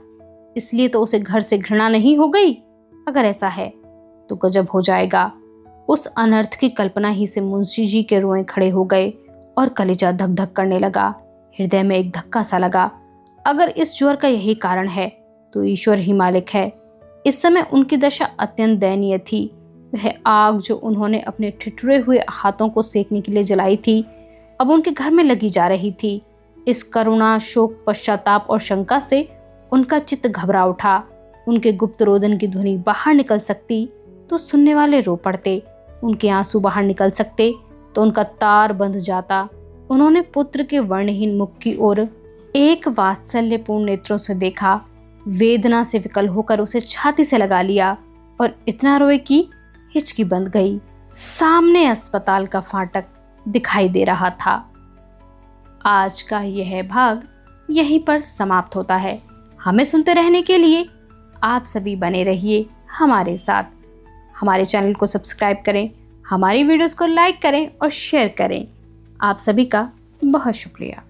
इसलिए तो उसे घर से घृणा नहीं हो गई। अगर ऐसा है तो गजब हो जाएगा। उस अनर्थ की कल्पना ही से मुंशी जी के रोए खड़े हो गए और कलेजा धक धक करने लगा। हृदय में एक धक्का सा लगा। अगर इस ज्वर का यही कारण है तो ईश्वर ही मालिक है। इस समय उनकी दशा अत्यंत दयनीय थी। वह आग जो उन्होंने अपने ठिठुरे हुए हाथों को सेकने के लिए जलाई थी, अब उनके घर में लगी जा रही थी। इस करुणा, शोक, पश्चाताप और शंका से उनका चित्त घबरा उठा। उनके गुप्त रोदन की ध्वनि बाहर निकल सकती तो सुनने वाले रो पड़ते। उनके आंसू बाहर निकल सकते तो उनका तार बंध जाता। उन्होंने पुत्र के वर्णहीन मुख की ओर एक वात्सल्यपूर्ण नेत्रों से देखा। वेदना से विकल होकर उसे छाती से लगा लिया और इतना रोए कि हिचकी बंध गई। सामने अस्पताल का फाटक दिखाई दे रहा था। आज का यह भाग यहीं पर समाप्त होता है। हमें सुनते रहने के लिए आप सभी बने रहिए हमारे साथ। हमारे चैनल को सब्सक्राइब करें, हमारी वीडियोस को लाइक करें और शेयर करें। आप सभी का बहुत शुक्रिया।